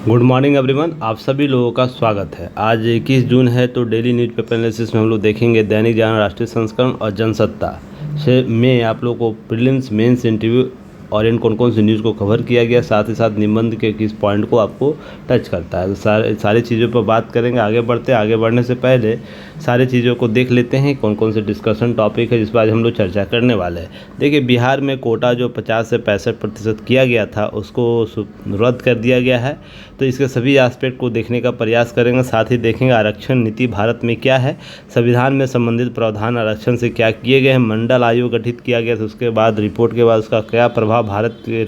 Good morning everyone, आप सभी लोगों का स्वागत है। आज 21 जून है तो डेली न्यूज़ पेपर एनालिसिस में हम लोग देखेंगे दैनिक जागरण, राष्ट्रीय संस्करण और जनसत्ता से में आप लोगों को प्रीलिम्स, मेंस, इंटरव्यू और इन कौन कौन सी न्यूज़ को कवर किया गया, साथ ही साथ निबंध के किस पॉइंट को आपको टच करता है। तो सारी चीज़ों पर बात करेंगे। आगे बढ़ने से पहले सारी चीज़ों को देख लेते हैं कौन कौन से डिस्कशन टॉपिक है जिस पर आज हम लोग चर्चा करने वाले हैं। देखिए, बिहार में कोटा जो 50 से 65% किया गया था उसको रद्द कर दिया गया है, तो इसके सभी एस्पेक्ट को देखने का प्रयास करेंगे। साथ ही देखेंगे आरक्षण नीति भारत में क्या है, संविधान में संबंधित प्रावधान आरक्षण से क्या किए गए हैं, मंडल आयोग गठित किया गया, तो उसके बाद रिपोर्ट के बाद उसका क्या प्रभाव भारत के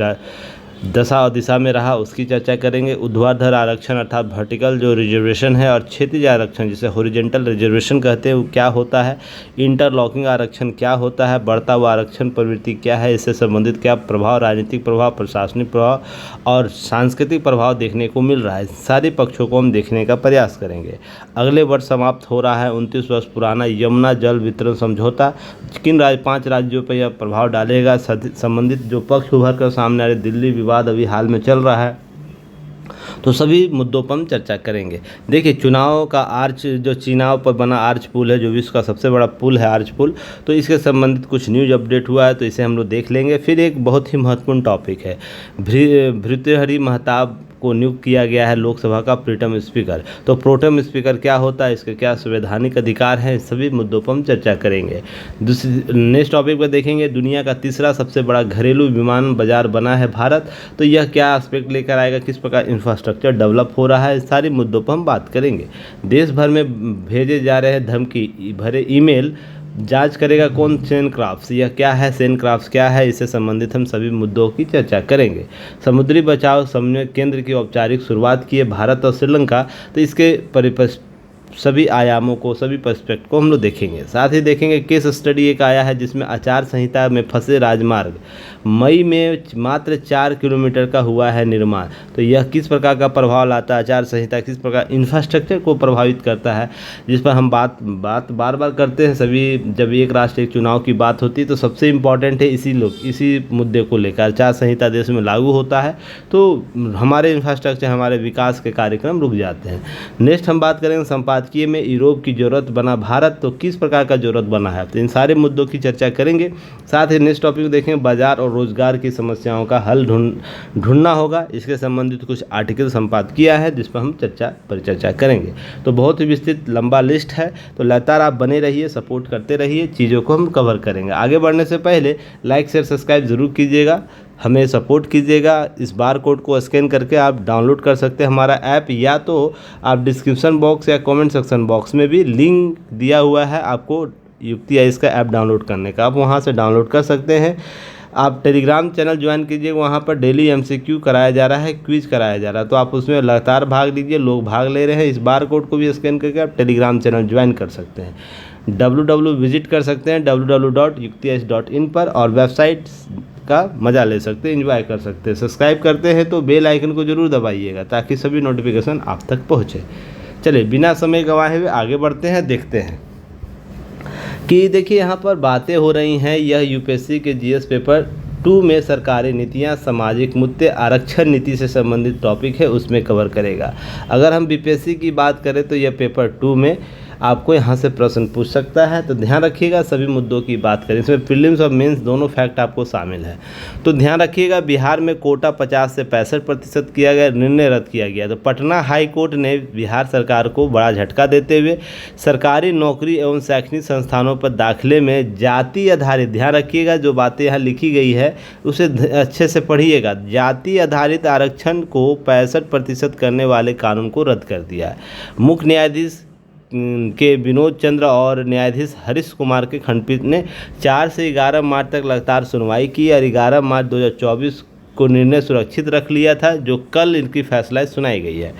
दशा और दिशा में रहा, उसकी चर्चा करेंगे। ऊर्ध्वाधर आरक्षण अर्थात वर्टिकल जो रिजर्वेशन है और क्षैतिज आरक्षण जिसे हॉरिजॉन्टल रिजर्वेशन कहते हैं वो क्या होता है, इंटरलॉकिंग आरक्षण क्या होता है, बढ़ता हुआ आरक्षण प्रवृत्ति क्या है, इससे संबंधित क्या प्रभाव, राजनीतिक प्रभाव, प्रशासनिक प्रभाव और सांस्कृतिक प्रभाव देखने को मिल रहा है। सारे पक्षों को हम देखने का प्रयास करेंगे। अगले वर्ष समाप्त हो रहा है 29 वर्ष पुराना यमुना जल वितरण समझौता, किन 5 राज्यों पर यह प्रभाव डालेगा, संबंधित जो पक्ष उभर कर सामने आ रहे, दिल्ली विवाद अभी हाल में चल रहा है, तो सभी मुद्दों पर हम चर्चा करेंगे। देखिए, चुनाव का आर्च जो चुनाव पर बना आर्च पुल है, जो विश्व का सबसे बड़ा पुल है आर्च पुल, तो इसके संबंधित कुछ न्यूज अपडेट हुआ है तो इसे हम लोग देख लेंगे। फिर एक बहुत ही महत्वपूर्ण टॉपिक है, भर्तृहरि महताब को नियुक्त किया गया है लोकसभा का प्रोटेम स्पीकर। तो प्रोटेम स्पीकर क्या होता है, इसके क्या संवैधानिक अधिकार हैं, सभी मुद्दों पर हम चर्चा करेंगे। नेक्स्ट टॉपिक पर देखेंगे, दुनिया का तीसरा सबसे बड़ा घरेलू विमान बाजार बना है भारत, तो यह क्या एस्पेक्ट लेकर आएगा, किस प्रकार इंफ्रास्ट्रक्चर डेवलप हो रहा है, सारी मुद्दों पर हम बात करेंगे। देश भर में भेजे जा रहे हैं धमकी भरे ईमेल जांच करेगा कौन, सेनक्राफ्ट, यह क्या है, सेनक्राफ्ट क्या है, इससे संबंधित हम सभी मुद्दों की चर्चा करेंगे। समुद्री बचाव समन्वय केंद्र की औपचारिक शुरुआत की है भारत और श्रीलंका, तो इसके सभी आयामों को, सभी पर्सपेक्ट को हम लोग देखेंगे। साथ ही देखेंगे केस स्टडी एक आया है जिसमें आचार संहिता में फंसे राजमार्ग मई में मात्र 4 किलोमीटर का हुआ है निर्माण, तो यह किस प्रकार का प्रभाव लाता है, आचार संहिता किस प्रकार इंफ्रास्ट्रक्चर को प्रभावित करता है, जिस पर हम बात बार बार करते हैं। सभी जब एक राष्ट्र एक चुनाव की बात होती है तो सबसे इम्पॉर्टेंट है इसी मुद्दे को लेकर आचार संहिता देश में लागू होता है तो हमारे इंफ्रास्ट्रक्चर, हमारे विकास के कार्यक्रम रुक जाते हैं। नेक्स्ट हम बात करेंगे संपादकीय में यूरोप की जरूरत बना भारत, तो किस प्रकार का जरूरत बना है, तो इन सारे मुद्दों की चर्चा करेंगे। साथ ही नेक्स्ट टॉपिक देखेंगे बाजार और रोजगार की समस्याओं का हल ढूंढना होगा, इसके संबंधित कुछ आर्टिकल संपादित किया है जिस पर हम परिचर्चा करेंगे। तो बहुत ही विस्तृत लंबा लिस्ट है, तो लगातार आप बने रहिए, सपोर्ट करते रहिए, चीज़ों को हम कवर करेंगे। आगे बढ़ने से पहले लाइक शेयर सब्सक्राइब जरूर कीजिएगा, हमें सपोर्ट कीजिएगा। इस बार कोड को स्कैन करके आप डाउनलोड कर सकते हैं हमारा ऐप, या तो आप डिस्क्रिप्शन बॉक्स या कमेंट सेक्शन बॉक्स में भी लिंक दिया हुआ है आपको युक्ति है इसका ऐप डाउनलोड करने का, आप वहां से डाउनलोड कर सकते हैं। आप टेलीग्राम चैनल ज्वाइन कीजिए, वहाँ पर डेली MCQ कराया जा रहा है, क्विज कराया जा रहा है, तो आप उसमें लगातार भाग लीजिए, लोग भाग ले रहे हैं। इस बार कोड को भी स्कैन करके आप टेलीग्राम चैनल ज्वाइन कर सकते हैं। www विजिट कर सकते हैं www.yuktis.in पर, और वेबसाइट का मज़ा ले सकते हैं, एंजॉय कर सकते हैं। सब्सक्राइब करते हैं तो बेल आइकन को जरूर दबाइएगा ताकि सभी नोटिफिकेशन आप तक पहुँचे। चलिए, बिना समय गंवाए हुए आगे बढ़ते हैं, देखते हैं कि देखिए यहाँ पर बातें हो रही हैं। यह यूपीएससी के GS पेपर 2 में सरकारी नीतियाँ, सामाजिक मुद्दे, आरक्षण नीति से संबंधित टॉपिक है, उसमें कवर करेगा। अगर हम BPSC की बात करें तो यह पेपर 2 में आपको यहाँ से प्रश्न पूछ सकता है, तो ध्यान रखिएगा सभी मुद्दों की बात करें। इसमें प्रीलिम्स और मेंस दोनों फैक्ट आपको शामिल है, तो ध्यान रखिएगा। बिहार में कोटा 50 से 65% किया गया, निर्णय रद्द किया गया। तो पटना हाई कोर्ट ने बिहार सरकार को बड़ा झटका देते हुए सरकारी नौकरी एवं शैक्षणिक संस्थानों पर दाखिले में जाति आधारित, ध्यान रखिएगा जो बातें यहाँ लिखी गई है उसे अच्छे से पढ़िएगा, जाति आधारित आरक्षण को 65% करने वाले कानून को रद्द कर दिया है। मुख्य न्यायाधीश के विनोद चंद्र और न्यायाधीश हरीश कुमार के खंडपीठ ने 4 से 11 मार्च तक लगातार सुनवाई की और 11 मार्च 2024 को निर्णय सुरक्षित रख लिया था, जो कल इनकी फैसला सुनाई गई है।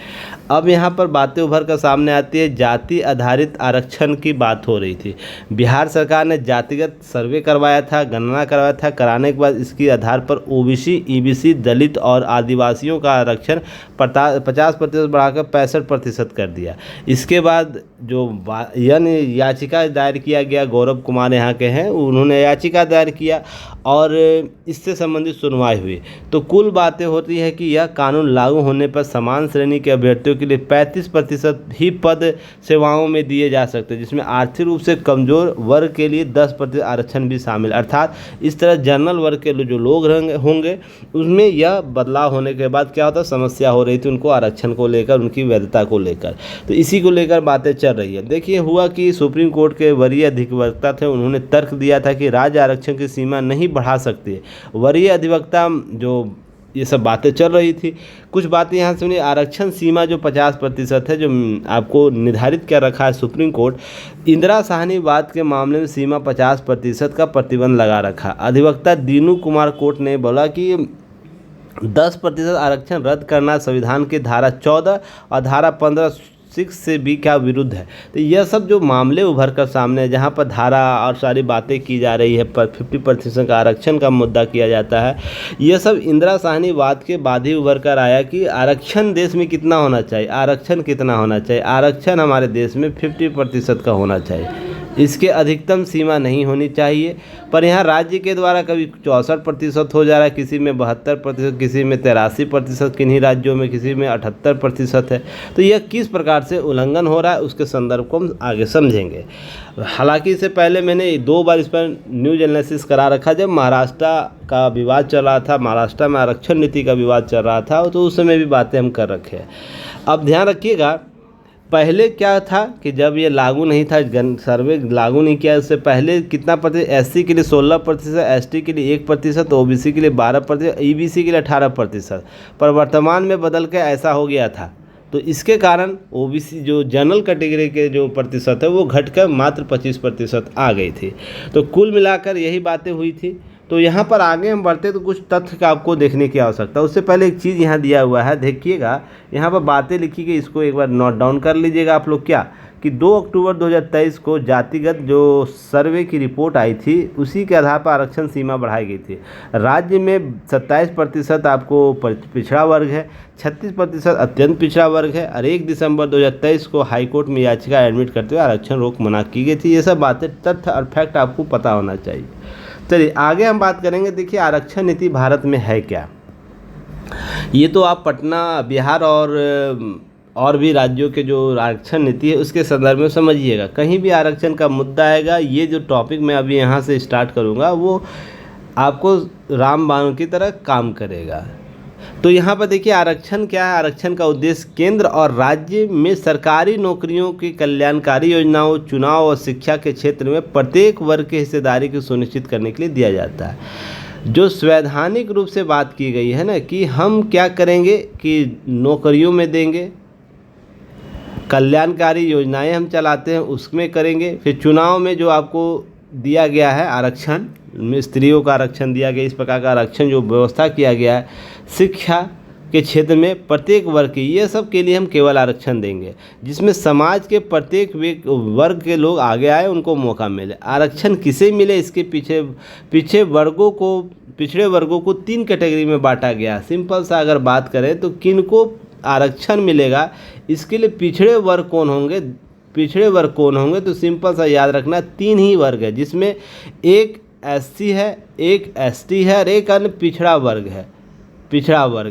अब यहाँ पर बातें उभर कर सामने आती है, जाति आधारित आरक्षण की बात हो रही थी। बिहार सरकार ने जातिगत सर्वे करवाया था, गणना करवाया था, कराने के बाद इसके आधार पर OBC, EBC, दलित और आदिवासियों का आरक्षण 50% बढ़ाकर 65% कर दिया। इसके बाद जो याचिका दायर किया गया, गौरव कुमार यहाँ के हैं, उन्होंने याचिका दायर किया और इससे संबंधित सुनवाई हुई। तो कुल बातें होती है कि यह कानून लागू होने पर समान श्रेणी के अभ्यर्थियों के लिए 35% ही पद सेवाओं में दिए जा सकते हैं, जिसमें आर्थिक रूप से कमजोर वर्ग के लिए 10% आरक्षण भी शामिल। अर्थात इस तरह जनरल वर्ग के जो लोग होंगे उसमें यह बदलाव होने के बाद क्या होता, समस्या हो रही थी उनको आरक्षण को लेकर, उनकी वैधता को लेकर। तो इसी को लेकर बातें चल रही है। देखिए हुआ कि सुप्रीम कोर्ट के वरीय अधिवक्ता थे, उन्होंने तर्क दिया था कि राज्य आरक्षण की सीमा नहीं बढ़ा सकती है। वरीय अधिवक्ता जो ये सब बातें चल रही थी, कुछ बातें यहाँ सुनिए। आरक्षण सीमा जो 50% है, जो आपको निर्धारित क्या रखा है सुप्रीम कोर्ट, इंदिरा साहनीवाद के मामले में सीमा 50% का प्रतिबंध लगा रखा। अधिवक्ता दीनू कुमार कोर्ट ने बोला कि 10% आरक्षण रद्द करना संविधान की धारा 14 और धारा 15(6) से भी क्या विरुद्ध है। तो यह सब जो मामले उभर कर सामने है, जहाँ पर धारा और सारी बातें की जा रही है, पर 50% का आरक्षण का मुद्दा किया जाता है, यह सब इंदिरा साहनीवाद के बाद ही उभर कर आया कि आरक्षण देश में कितना होना चाहिए, आरक्षण कितना होना चाहिए। आरक्षण हमारे देश में 50% का होना चाहिए, इसके अधिकतम सीमा नहीं होनी चाहिए। पर यहाँ राज्य के द्वारा कभी 64% हो जा रहा है, किसी में 72%, किसी में 83%, किन्हीं राज्यों में किसी में 78% है। तो यह किस प्रकार से उल्लंघन हो रहा है उसके संदर्भ को हम आगे समझेंगे। हालांकि इससे पहले मैंने 2 बार इस पर न्यूज एनालिसिस करा रखा, जब महाराष्ट्र का विवाद चल रहा था, महाराष्ट्र में आरक्षण नीति का विवाद चल रहा था, तो उस समय भी बातें हम कर रखे हैं। अब ध्यान रखिएगा, पहले क्या था कि जब ये लागू नहीं था, सर्वे लागू नहीं किया, उससे पहले कितना प्रतिशत, एससी के लिए 16%, एसटी के लिए 1%, ओबीसी के लिए 12%, ईबीसी के लिए 18%, पर वर्तमान में बदल के ऐसा हो गया था। तो इसके कारण ओबीसी जो जनरल कैटेगरी के जो प्रतिशत है वो घटकर मात्र 25% आ गई थी। तो कुल मिलाकर यही बातें हुई थी। तो यहाँ पर आगे हम बढ़ते तो कुछ तथ्य का आपको देखने की आवश्यकता है। उससे पहले एक चीज़ यहाँ दिया हुआ है, देखिएगा यहाँ पर बातें लिखी गई, इसको एक बार नोट डाउन कर लीजिएगा आप लोग। क्या कि 2 अक्टूबर 2023 को जातिगत जो सर्वे की रिपोर्ट आई थी, उसी के आधार पर आरक्षण सीमा बढ़ाई गई थी। राज्य में 27% आपको पिछड़ा वर्ग है, 36% अत्यंत पिछड़ा वर्ग है, और 1 दिसंबर 2023 को हाईकोर्ट में याचिका एडमिट करते हुए आरक्षण रोक मना की गई थी। ये सब बातें, तथ्य और फैक्ट आपको पता होना चाहिए। चलिए आगे हम बात करेंगे। देखिए आरक्षण नीति भारत में है क्या, ये तो आप पटना, बिहार और भी राज्यों के जो आरक्षण नीति है उसके संदर्भ में समझिएगा। कहीं भी आरक्षण का मुद्दा आएगा, ये जो टॉपिक मैं अभी यहाँ से स्टार्ट करूँगा वो आपको रामबाण की तरह काम करेगा। तो यहाँ पर देखिए आरक्षण क्या है। आरक्षण का उद्देश्य केंद्र और राज्य में सरकारी नौकरियों की कल्याणकारी योजनाओं, चुनाव और शिक्षा के क्षेत्र में प्रत्येक वर्ग की हिस्सेदारी को सुनिश्चित करने के लिए दिया जाता है। जो संवैधानिक रूप से बात की गई है ना, कि हम क्या करेंगे कि नौकरियों में देंगे, कल्याणकारी योजनाएं हम चलाते हैं उसमें करेंगे, फिर चुनाव में जो आपको दिया गया है आरक्षण में, स्त्रियों का आरक्षण दिया गया, इस प्रकार का आरक्षण जो व्यवस्था किया गया है, शिक्षा के क्षेत्र में प्रत्येक वर्ग के, ये सब के लिए हम केवल आरक्षण देंगे, जिसमें समाज के प्रत्येक वर्ग के लोग आगे आए, उनको मौका मिले। आरक्षण किसे मिले, इसके पिछड़े वर्गों को 3 कैटेगरी में बांटा गया। सिंपल सा अगर बात करें तो किनको आरक्षण मिलेगा, इसके लिए पिछड़े वर्ग कौन होंगे, तो सिंपल सा याद रखना 3 ही वर्ग है, जिसमें एक एससी है, एक एसटी है और एक अन्य पिछड़ा वर्ग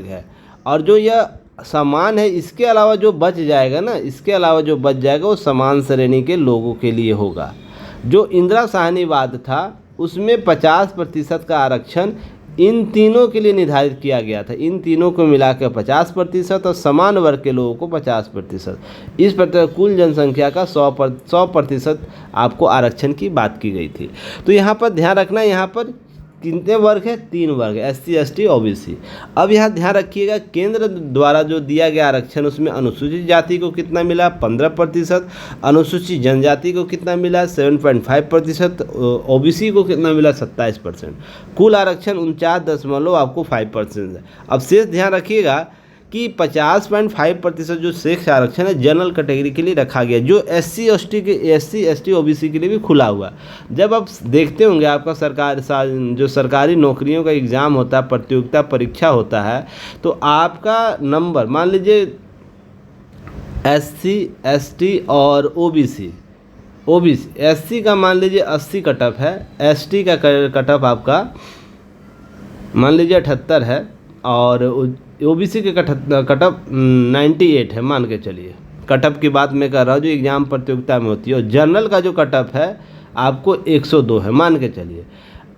है। और जो यह समान है, इसके अलावा जो बच जाएगा वो समान श्रेणी के लोगों के लिए होगा। जो इंदिरा साहनीवाद था उसमें 50% का आरक्षण इन तीनों के लिए निर्धारित किया गया था। इन तीनों को मिलाकर 50% और समान वर्ग के लोगों को 50%। इस प्रकार कुल जनसंख्या का 100% आपको आरक्षण की बात की गई थी। तो यहाँ पर ध्यान रखना, यहाँ पर कितने वर्ग है, 3 वर्ग, एससी, एसटी, ओबीसी। अब यहाँ ध्यान रखिएगा, केंद्र द्वारा जो दिया गया आरक्षण उसमें अनुसूचित जाति को कितना मिला, 15%, अनुसूचित जनजाति को कितना मिला, 7.5%, ओबीसी को कितना मिला, 27%। कुल आरक्षण 49.5% है। अब शेष ध्यान रखिएगा कि 50.5% जो शेष आरक्षण है जनरल कैटेगरी के लिए रखा गया, जो एससी, एसटी, ओबीसी के लिए भी खुला हुआ। जब आप देखते होंगे आपका जो सरकारी नौकरियों का एग्ज़ाम होता है, प्रतियोगिता परीक्षा होता है, तो आपका नंबर मान लीजिए एससी, एसटी और ओबीसी, एससी का मान लीजिए 80 कटअप है, एसटी का कटअप आपका मान लीजिए 78 है, और ओबीसी के कट ऑफ 98 है, मान के चलिए। कट ऑफ की बात मैं कर रहा हूँ जो एग्ज़ाम प्रतियोगिता में होती है। और जनरल का जो कट ऑफ है आपको 102 है, मान के चलिए।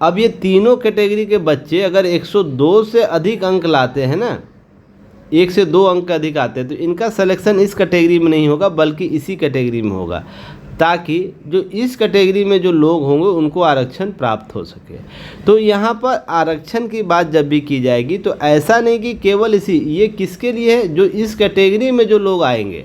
अब ये तीनों कैटेगरी के बच्चे अगर 102 से अधिक अंक लाते हैं ना, 1 से 2 अंक अधिक आते हैं, तो इनका सिलेक्शन इस कैटेगरी में नहीं होगा बल्कि इसी कैटेगरी में होगा, ताकि जो इस कैटेगरी में जो लोग होंगे उनको आरक्षण प्राप्त हो सके। तो यहाँ पर आरक्षण की बात जब भी की जाएगी तो ऐसा नहीं कि केवल ये किसके लिए है, जो इस कैटेगरी में जो लोग आएंगे।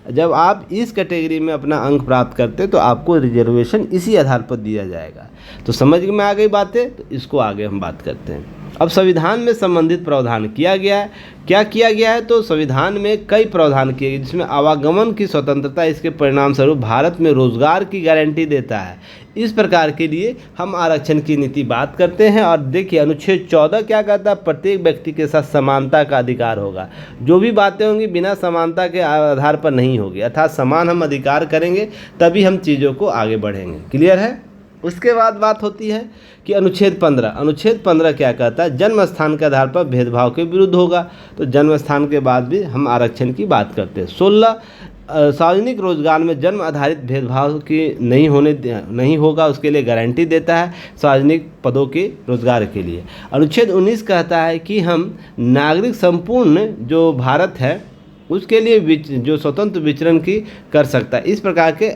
जब आप इस कैटेगरी में अपना अंक प्राप्त करते तो आपको रिजर्वेशन इसी आधार पर दिया जाएगा। तो समझ में आ गई बातें, तो इसको आगे हम बात करते हैं। अब संविधान में संबंधित प्रावधान किया गया है। क्या किया गया है? तो संविधान में कई प्रावधान किए गए जिसमें आवागमन की स्वतंत्रता, इसके परिणाम स्वरूप भारत में रोजगार की गारंटी देता है। इस प्रकार के लिए हम आरक्षण की नीति बात करते हैं। और देखिए अनुच्छेद 14 क्या कहता है? प्रत्येक व्यक्ति के साथ समानता का अधिकार होगा। जो भी बातें होंगी बिना समानता के आधार पर नहीं होगी, अर्थात समान हम अधिकार करेंगे तभी हम चीज़ों को आगे बढ़ेंगे। क्लियर है? उसके बाद बात होती है कि अनुच्छेद 15। अनुच्छेद 15 क्या कहता है? जन्म स्थान के आधार पर भेदभाव के विरुद्ध होगा। तो जन्म स्थान के बाद भी हम आरक्षण की बात करते हैं। 16 सार्वजनिक रोजगार में जन्म आधारित भेदभाव की नहीं होगा, उसके लिए गारंटी देता है सार्वजनिक पदों के रोजगार के लिए। अनुच्छेद 19 कहता है कि हम नागरिक संपूर्ण जो भारत है उसके लिए जो स्वतंत्र विचरण की कर सकता है। इस प्रकार के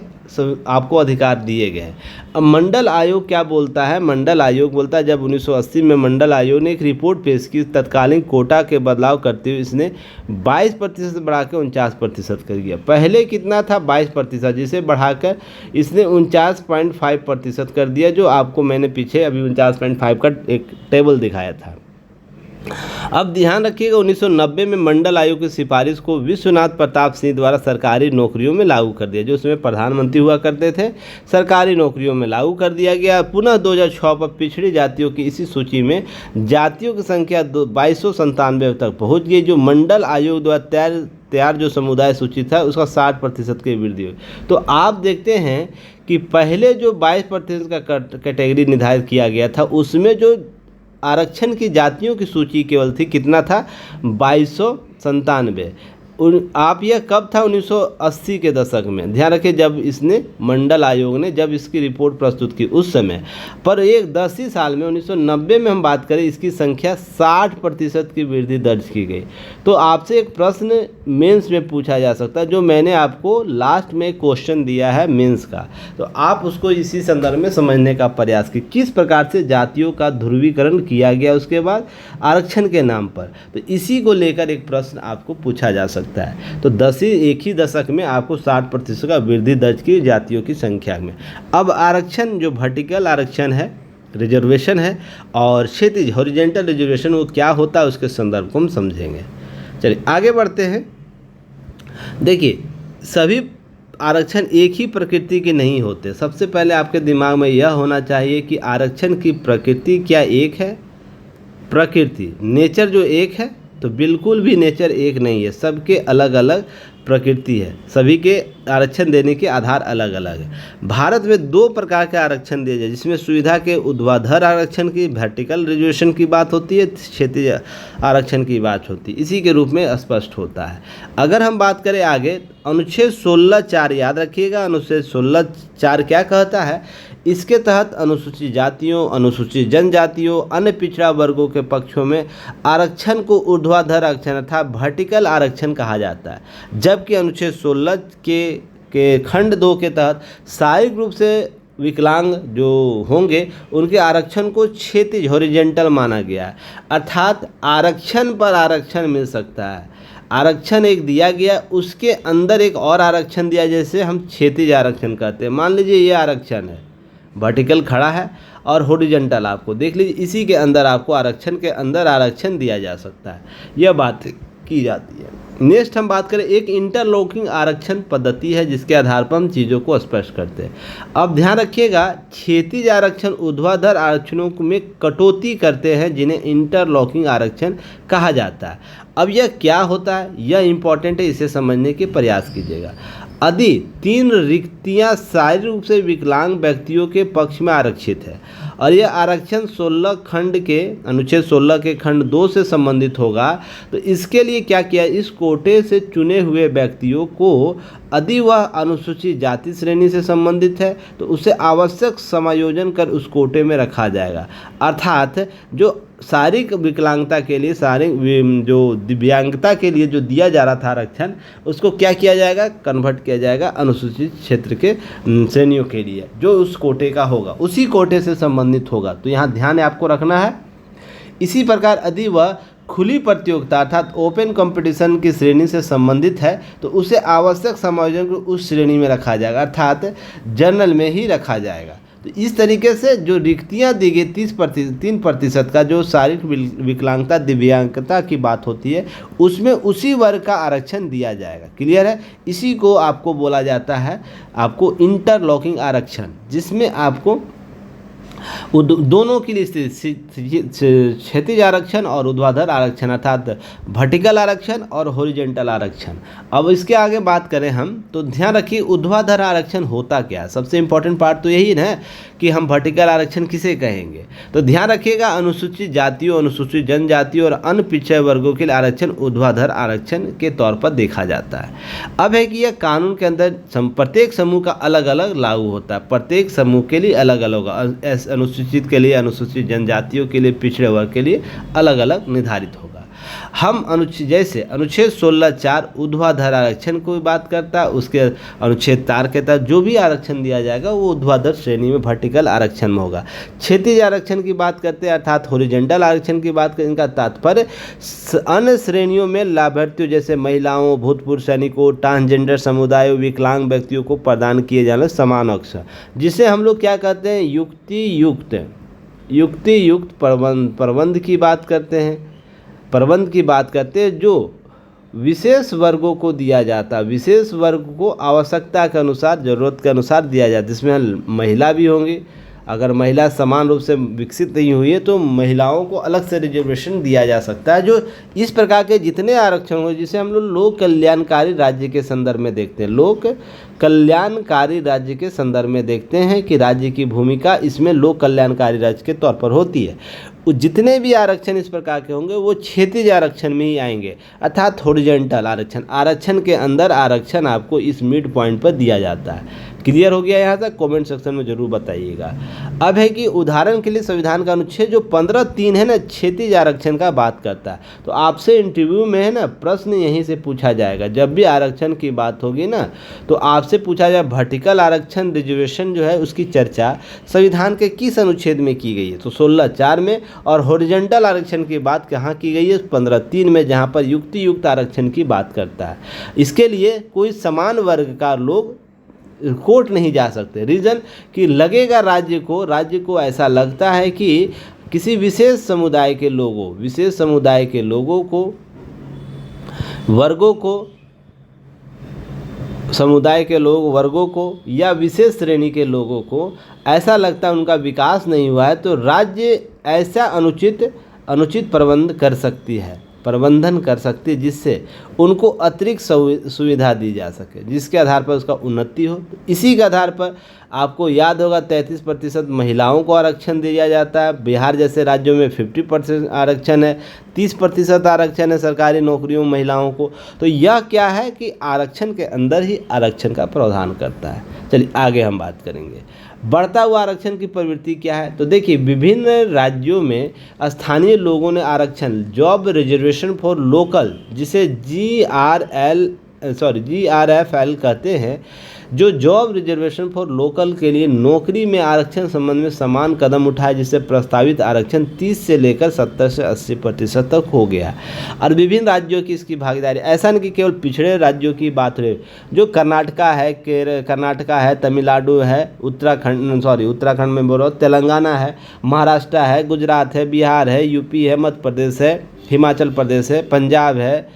आपको अधिकार दिए गए हैं। अब मंडल आयोग क्या बोलता है? मंडल आयोग बोलता है जब 1980 में मंडल आयोग ने एक रिपोर्ट पेश की, तत्कालीन कोटा के बदलाव करते हुए इसने 22% बढ़ा के 49% कर दिया। पहले कितना था? 22%, जिसे बढ़ाकर इसने 49.5% कर दिया, जो आपको मैंने पीछे अभी 49.5 का एक टेबल दिखाया था। अब ध्यान रखिएगा 1990 में मंडल आयोग की सिफारिश को विश्वनाथ प्रताप सिंह द्वारा सरकारी नौकरियों में लागू कर दिया। जो उसमें प्रधानमंत्री हुआ करते थे, सरकारी नौकरियों में लागू कर दिया गया। पुनः 2006 पर पिछड़ी जातियों की इसी सूची में जातियों की संख्या 2297 तक पहुंच गई। जो मंडल आयोग द्वारा तैयार जो समुदाय सूची था उसका 60% की वृद्धि हुई। तो आप देखते हैं कि पहले जो 22% का कैटेगरी निर्धारित किया गया था उसमें जो आरक्षण की जातियों की सूची केवल थी, कितना था? 2297। आप यह कब था? 1980 के दशक में। ध्यान रखिए जब इसने मंडल आयोग ने जब इसकी रिपोर्ट प्रस्तुत की उस समय पर, एक 10 ही साल में 1990 में हम बात करें इसकी संख्या 60% की वृद्धि दर्ज की गई। तो आपसे एक प्रश्न मेंस में पूछा जा सकता है, जो मैंने आपको लास्ट में क्वेश्चन दिया है मेंस का, तो आप उसको इसी संदर्भ में समझने का प्रयास कीजिए किस प्रकार से जातियों का ध्रुवीकरण किया गया उसके बाद आरक्षण के नाम पर। तो इसी को लेकर एक प्रश्न आपको पूछा जा सकता है। तो एक ही दशक में आपको 60% का वृद्धि दर्ज की जातियों की संख्या में। अब आरक्षण जो वर्टिकल आरक्षण है, रिजर्वेशन है, और क्षैतिज हॉरिजॉन्टल रिजर्वेशन वो क्या होता है उसके संदर्भ को हम समझेंगे। चलिए आगे बढ़ते हैं। देखिए सभी आरक्षण एक ही प्रकृति के नहीं होते। सबसे पहले आपके दिमाग में यह होना चाहिए कि आरक्षण की प्रकृति क्या एक है? प्रकृति नेचर जो एक है, तो बिल्कुल भी नेचर एक नहीं है। सबके अलग अलग प्रकृति है, सभी के आरक्षण देने के आधार अलग अलग है। भारत में 2 प्रकार के आरक्षण दिए जाए, जिसमें सुविधा के ऊर्ध्वाधर आरक्षण की वर्टिकल रिजर्वेशन की बात होती है, क्षैतिज आरक्षण की बात होती है। इसी के रूप में स्पष्ट होता है। अगर हम बात करें आगे, अनुच्छेद 16(4) याद रखिएगा। अनुच्छेद 16(4) क्या कहता है? इसके तहत अनुसूचित जातियों, अनुसूचित जनजातियों, अन्य पिछड़ा वर्गों के पक्षों में आरक्षण को ऊर्ध्वाधर आरक्षण अर्थात वर्टिकल आरक्षण कहा जाता है। जबकि अनुच्छेद 16 के खंड 2 के तहत शारीरिक रूप से विकलांग जो होंगे उनके आरक्षण को क्षैतिज हॉरिजॉन्टल माना गया है, अर्थात आरक्षण पर आरक्षण मिल सकता है। आरक्षण एक दिया गया, उसके अंदर एक और आरक्षण दिया, जैसे हम क्षैतिज आरक्षण कहते हैं। मान लीजिए ये आरक्षण है, वर्टिकल खड़ा है और हॉरिजॉन्टल आपको देख लीजिए, इसी के अंदर आपको आरक्षण के अंदर आरक्षण दिया जा सकता है। यह बात की जाती है। नेक्स्ट हम बात करें, एक इंटरलॉकिंग आरक्षण पद्धति है जिसके आधार पर हम चीज़ों को स्पष्ट करते हैं। अब ध्यान रखिएगा, क्षैतिज आरक्षण ऊर्ध्वाधर आरक्षणों में कटौती करते हैं, जिन्हें इंटरलॉकिंग आरक्षण कहा जाता है। अब यह क्या होता है, यह इंपॉर्टेंट है, इसे समझने के प्रयास कीजिएगा। यदि 3 रिक्तियां शारीरिक रूप से विकलांग व्यक्तियों के पक्ष में आरक्षित है और यह आरक्षण 16 खंड के अनुच्छेद 16 के खंड 2 से संबंधित होगा। तो इसके लिए क्या किया, इस कोटे से चुने हुए व्यक्तियों को यदि वह अनुसूचित जाति श्रेणी से संबंधित है तो उसे आवश्यक समायोजन कर उस कोटे में रखा जाएगा। अर्थात जो शारीरिक विकलांगता के लिए, शारीरिक जो दिव्यांगता के लिए जो दिया जा रहा था आरक्षण, उसको क्या किया जाएगा, कन्वर्ट किया जाएगा अनुसूचित क्षेत्र के श्रेणियों के लिए, जो उस कोटे का होगा, उसी कोटे से संबंधित होगा। तो यहाँ ध्यान आपको रखना है। इसी प्रकार यदि वह खुली प्रतियोगिता अर्थात ओपन कंपटीशन की श्रेणी से संबंधित है तो उसे आवश्यक समायोजन को उस श्रेणी में रखा जाएगा, अर्थात जनरल में ही रखा जाएगा। तो इस तरीके से जो रिक्तियां दी गई 3% का जो शारीरिक विकलांगता दिव्यांगता की बात होती है, उसमें उसी वर्ग का आरक्षण दिया जाएगा। क्लियर है? इसी को आपको बोला जाता है आपको इंटरलॉकिंग आरक्षण, जिसमें आपको दोनों के लिए क्षैतिज आरक्षण और ऊर्ध्वाधर आरक्षण अर्थात वर्टिकल आरक्षण और हॉरिजॉन्टल आरक्षण। अब इसके आगे बात करें हम तो ध्यान रखिए ऊर्ध्वाधर आरक्षण होता क्या है। सबसे इम्पोर्टेंट पार्ट तो यही है कि हम वर्टिकल आरक्षण किसे कहेंगे। तो ध्यान रखिएगा, अनुसूचित जातियों, अनुसूचित जनजातियों और अन्य पिछड़े वर्गों के लिए आरक्षण ऊर्ध्वाधर आरक्षण के तौर पर देखा जाता है। अब है कि यह कानून के अंदर प्रत्येक समूह का अलग अलग लागू होता है, प्रत्येक समूह के लिए अलग अलग होगा। अनुसूचित के लिए, अनुसूचित जनजातियों के लिए, पिछड़े वर्ग के लिए अलग अलग निर्धारित होगा। हम जैसे अनुच्छेद 16(4) ऊर्ध्वाधर आरक्षण को बात करता है, उसके अनुच्छेद 4 के तहत जो भी आरक्षण दिया जाएगा वो ऊर्ध्वाधर श्रेणी में वर्टिकल आरक्षण में होगा। क्षैतिज आरक्षण की बात करते हैं अर्थात हॉरिजॉन्टल आरक्षण की बात करें, इनका तात्पर्य अन्य श्रेणियों में लाभार्थियों जैसे महिलाओं, भूतपूर्व सैनिकों, ट्रांसजेंडर समुदायों, विकलांग व्यक्तियों को प्रदान किए जाने समान अवसर, जिसे हम लोग क्या कहते हैं, युक्ति युक्त प्रबंध की बात करते हैं। प्रबंध की बात करते हैं जो विशेष वर्गों को दिया जाता है, विशेष वर्ग को आवश्यकता के अनुसार, ज़रूरत के अनुसार दिया जाता है। इसमें महिला भी होंगी, अगर महिला समान रूप से विकसित नहीं हुई है तो महिलाओं को अलग से रिजर्वेशन दिया जा सकता है। जो इस प्रकार के जितने आरक्षण हो, जिसे हम लोग कल्याणकारी राज्य के संदर्भ में देखते हैं, लोक कल्याणकारी राज्य के संदर्भ में देखते हैं कि राज्य की भूमिका इसमें लोक कल्याणकारी राज्य के तौर पर होती है। जितने भी आरक्षण इस प्रकार के होंगे वो क्षैतिज आरक्षण में ही आएंगे, अर्थात हॉरिजॉन्टल आरक्षण। आरक्षण के अंदर आरक्षण आपको इस मिड पॉइंट पर दिया जाता है। क्लियर हो गया यहाँ तक? कमेंट सेक्शन में जरूर बताइएगा। अब है कि उदाहरण के लिए संविधान का अनुच्छेद जो 15(3) है ना, क्षैतिज आरक्षण का बात करता है। तो आपसे इंटरव्यू में है ना प्रश्न यहीं से पूछा जाएगा, जब भी आरक्षण की बात होगी ना तो आपसे पूछा जाए वर्टिकल आरक्षण रिजर्वेशन जो है उसकी चर्चा संविधान के किस अनुच्छेद में की गई है। तो 16(4) में, और हॉरिजॉन्टल आरक्षण की बात कहाँ की गई है, 15(3) में, जहाँ पर युक्त आरक्षण की बात करता है। इसके लिए कोई समान वर्ग का लोग कोर्ट नहीं जा सकते। रीज़न कि लगेगा राज्य को ऐसा लगता है कि किसी विशेष समुदाय के लोगों को, वर्गों को या विशेष श्रेणी के लोगों को ऐसा लगता है उनका विकास नहीं हुआ है, तो राज्य ऐसा अनुचित प्रबंधन कर सकती है जिससे उनको अतिरिक्त सुविधा दी जा सके, जिसके आधार पर उसका उन्नति हो। इसी के आधार पर आपको याद होगा 33% महिलाओं को आरक्षण दिया जाता है। बिहार जैसे राज्यों में 50% आरक्षण है, 30% आरक्षण है सरकारी नौकरियों में महिलाओं को। तो यह क्या है कि आरक्षण के अंदर ही आरक्षण का प्रावधान करता है। चलिए आगे हम बात करेंगे। बढ़ता हुआ आरक्षण की प्रवृत्ति क्या है, तो देखिए विभिन्न राज्यों में स्थानीय लोगों ने आरक्षण जॉब रिजर्वेशन फॉर लोकल, जिसे GRFL कहते हैं, जो जॉब रिजर्वेशन फॉर लोकल के लिए नौकरी में आरक्षण संबंध में समान कदम उठाए, जिससे प्रस्तावित आरक्षण 30 से लेकर 70 से 80% तक हो गया। और विभिन्न राज्यों की इसकी भागीदारी, ऐसा नहीं कि केवल पिछड़े राज्यों की बात रहे, जो कर्नाटका है, तमिलनाडु है, उत्तराखंड में बोलो, तेलंगाना है, महाराष्ट्र है, गुजरात है, बिहार है, यूपी है, मध्य प्रदेश है, हिमाचल प्रदेश है, पंजाब है,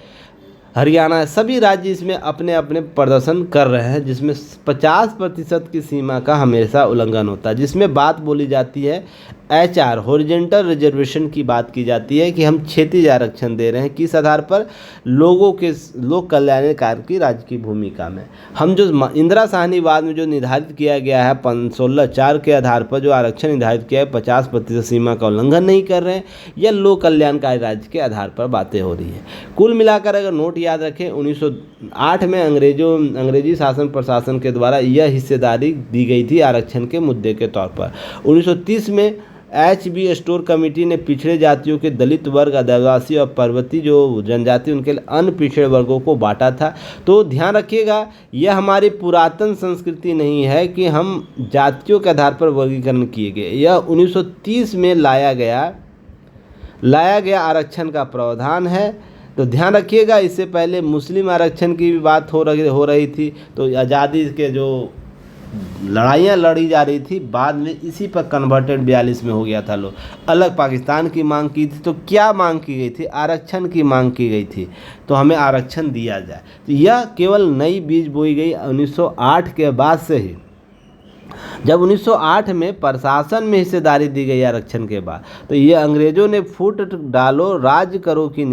हरियाणा है, सभी राज्य इसमें अपने अपने प्रदर्शन कर रहे हैं, जिसमें 50% की सीमा का हमेशा उल्लंघन होता है। जिसमें बात बोली जाती है HR हॉरिजेंटल रिजर्वेशन की बात की जाती है कि हम क्षैतिज आरक्षण दे रहे हैं। किस आधार पर? लोक कल्याणकारी की राज्य की भूमिका में। हम जो इंदिरा साहनीवाद में जो निर्धारित किया गया है 16(4) के आधार पर जो आरक्षण निर्धारित किया है 50% सीमा का उल्लंघन नहीं कर रहे हैं, या लोक कल्याणकारी राज्य के आधार पर बातें हो रही है। कुल मिलाकर अगर नोट याद रखें, 1908 में अंग्रेजी शासन प्रशासन के द्वारा यह हिस्सेदारी दी गई थी आरक्षण के मुद्दे के तौर पर। 1930 में HB स्टोर कमेटी ने पिछड़े जातियों के दलित वर्ग, आदिवासी और पर्वतीय जो जनजाति उनके अन्य पिछड़े वर्गों को बांटा था। तो ध्यान रखिएगा, यह हमारी पुरातन संस्कृति नहीं है कि हम जातियों के आधार पर वर्गीकरण किए गए। यह 1930 में लाया गया आरक्षण का प्रावधान है। तो ध्यान रखिएगा, इससे पहले मुस्लिम आरक्षण की भी बात हो रही थी। तो आज़ादी के जो लड़ाइयाँ लड़ी जा रही थी, बाद में इसी पर कन्वर्टेड 42 में हो गया था। लोग अलग पाकिस्तान की मांग की थी। तो क्या मांग की गई थी? आरक्षण की मांग की गई थी, तो हमें आरक्षण दिया जाए। तो यह केवल नई बीज बोई गई 1908 के बाद से ही। जब 1908 में प्रशासन में हिस्सेदारी दी गई आरक्षण के बाद, तो ये अंग्रेजों ने फूट डालो राज करो की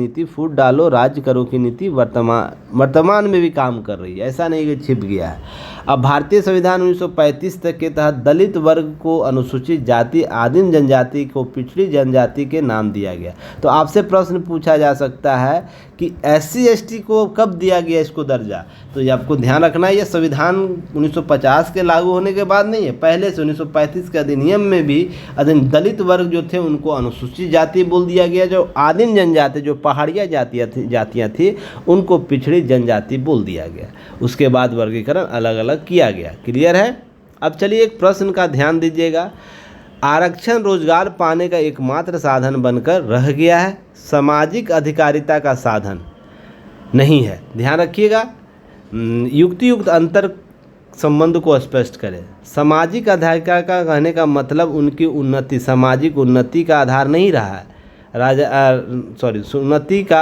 नीति वर्तमान में भी काम कर रही है। ऐसा नहीं कि छिप गया है। अब भारतीय संविधान 1935 तक के तहत दलित वर्ग को अनुसूचित जाति, आदिम जनजाति को पिछड़ी जनजाति के नाम दिया गया। तो आपसे प्रश्न पूछा जा सकता है कि SC ST को कब दिया गया इसको दर्जा? तो ये आपको ध्यान रखना है, यह संविधान 1950 के लागू होने के बाद नहीं है, पहले से 1935 के अधिनियम में भी दलित वर्ग जो थे उनको अनुसूचित जाति बोल दिया गया। जो आदिम जनजाति, जो पहाड़िया जातियाँ थी उनको पिछड़ी जनजाति बोल दिया गया। उसके बाद वर्गीकरण अलग अलग किया गया। क्लियर है? अब चलिए एक प्रश्न का ध्यान दीजिएगा। आरक्षण रोजगार पाने का एकमात्र साधन बनकर रह गया है, सामाजिक अधिकारिता का साधन नहीं है। ध्यान रखिएगा, युक्त अंतर संबंध को स्पष्ट करें। सामाजिक अधिकार का कहने का मतलब उनकी उन्नति, सामाजिक उन्नति का आधार नहीं रहा है। उन्नति का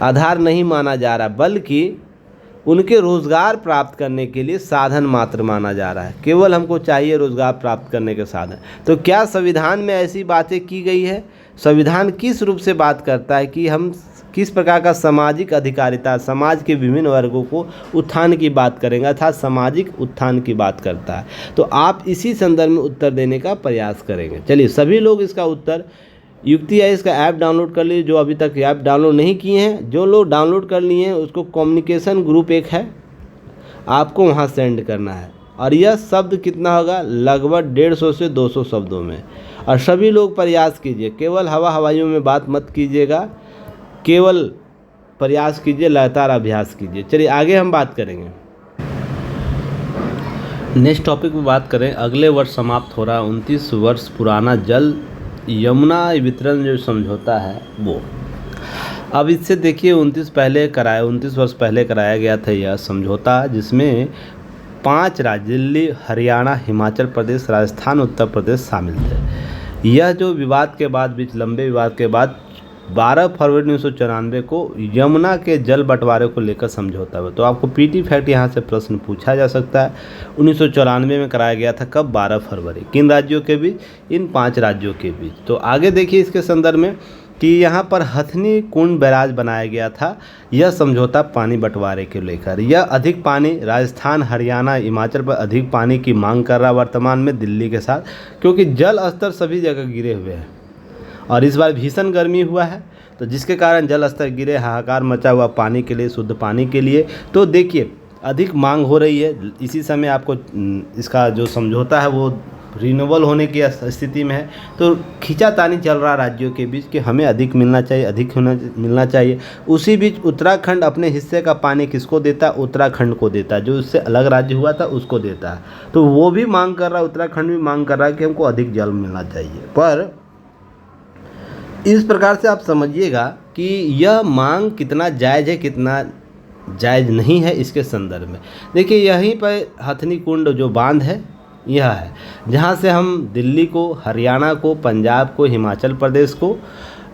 आधार नहीं माना जा रहा, बल्कि उनके रोज़गार प्राप्त करने के लिए साधन मात्र माना जा रहा है। केवल हमको चाहिए रोज़गार प्राप्त करने के साधन। तो क्या संविधान में ऐसी बातें की गई है? संविधान किस रूप से बात करता है कि हम किस प्रकार का सामाजिक अधिकारिता, समाज के विभिन्न वर्गों को उत्थान की बात करेंगे, अर्थात सामाजिक उत्थान की बात करता है। तो आप इसी संदर्भ में उत्तर देने का प्रयास करेंगे। चलिए सभी लोग इसका उत्तर युक्ति है, इसका ऐप डाउनलोड कर लीजिए। जो अभी तक ऐप डाउनलोड नहीं किए हैं, जो लोग डाउनलोड कर लिए हैं उसको कम्युनिकेशन ग्रुप एक है, आपको वहाँ सेंड करना है। और यह शब्द कितना होगा? लगभग 150 से 200 शब्दों में। और सभी लोग प्रयास कीजिए, केवल हवाइयों में बात मत कीजिएगा, केवल प्रयास कीजिए, लगातार अभ्यास कीजिए। चलिए आगे हम बात करेंगे। नेक्स्ट टॉपिक में बात करें, अगले वर्ष समाप्त हो रहा 29 वर्ष पुराना जल यमुना वितरण जो समझौता है वो। अब इससे देखिए 29 वर्ष पहले कराया गया था यह समझौता, जिसमें 5 राज्य दिल्ली, हरियाणा, हिमाचल प्रदेश, राजस्थान, उत्तर प्रदेश शामिल थे। यह जो विवाद के बाद लंबे विवाद के बाद 12 फरवरी 1994 को यमुना के जल बंटवारे को लेकर समझौता हुआ। तो आपको PT फैक्ट यहाँ से प्रश्न पूछा जा सकता है। 1994 में कराया गया था, कब? 12 फरवरी। किन राज्यों के बीच? इन 5 राज्यों के बीच। तो आगे देखिए इसके संदर्भ में कि यहाँ पर हथनी कुंड बैराज बनाया गया था। यह समझौता पानी बंटवारे को लेकर, यह अधिक पानी राजस्थान, हरियाणा, हिमाचल पर अधिक पानी की मांग कर रहा वर्तमान में दिल्ली के साथ, क्योंकि जल स्तर सभी जगह गिरे हुए हैं और इस बार भीषण गर्मी हुआ है, तो जिसके कारण जल स्तर गिरे, हाहाकार मचा हुआ पानी के लिए, शुद्ध पानी के लिए। तो देखिए अधिक मांग हो रही है। इसी समय आपको इसका जो समझौता है वो रिन्यूअल होने की स्थिति में है। तो खींचातानी चल रहा राज्यों के बीच कि हमें अधिक मिलना चाहिए, मिलना चाहिए। उसी बीच उत्तराखंड अपने हिस्से का पानी किसको देता? उत्तराखंड को देता, जो उससे अलग राज्य हुआ था उसको देता है। तो वो भी मांग कर रहा है, उत्तराखंड भी मांग कर रहा है कि हमको अधिक जल मिलना चाहिए। पर इस प्रकार से आप समझिएगा कि यह मांग कितना जायज़ है, कितना जायज़ नहीं है। इसके संदर्भ में देखिए, यहीं पर हथनी कुंड जो बांध है यह है, जहाँ से हम दिल्ली को, हरियाणा को, पंजाब को, हिमाचल प्रदेश को,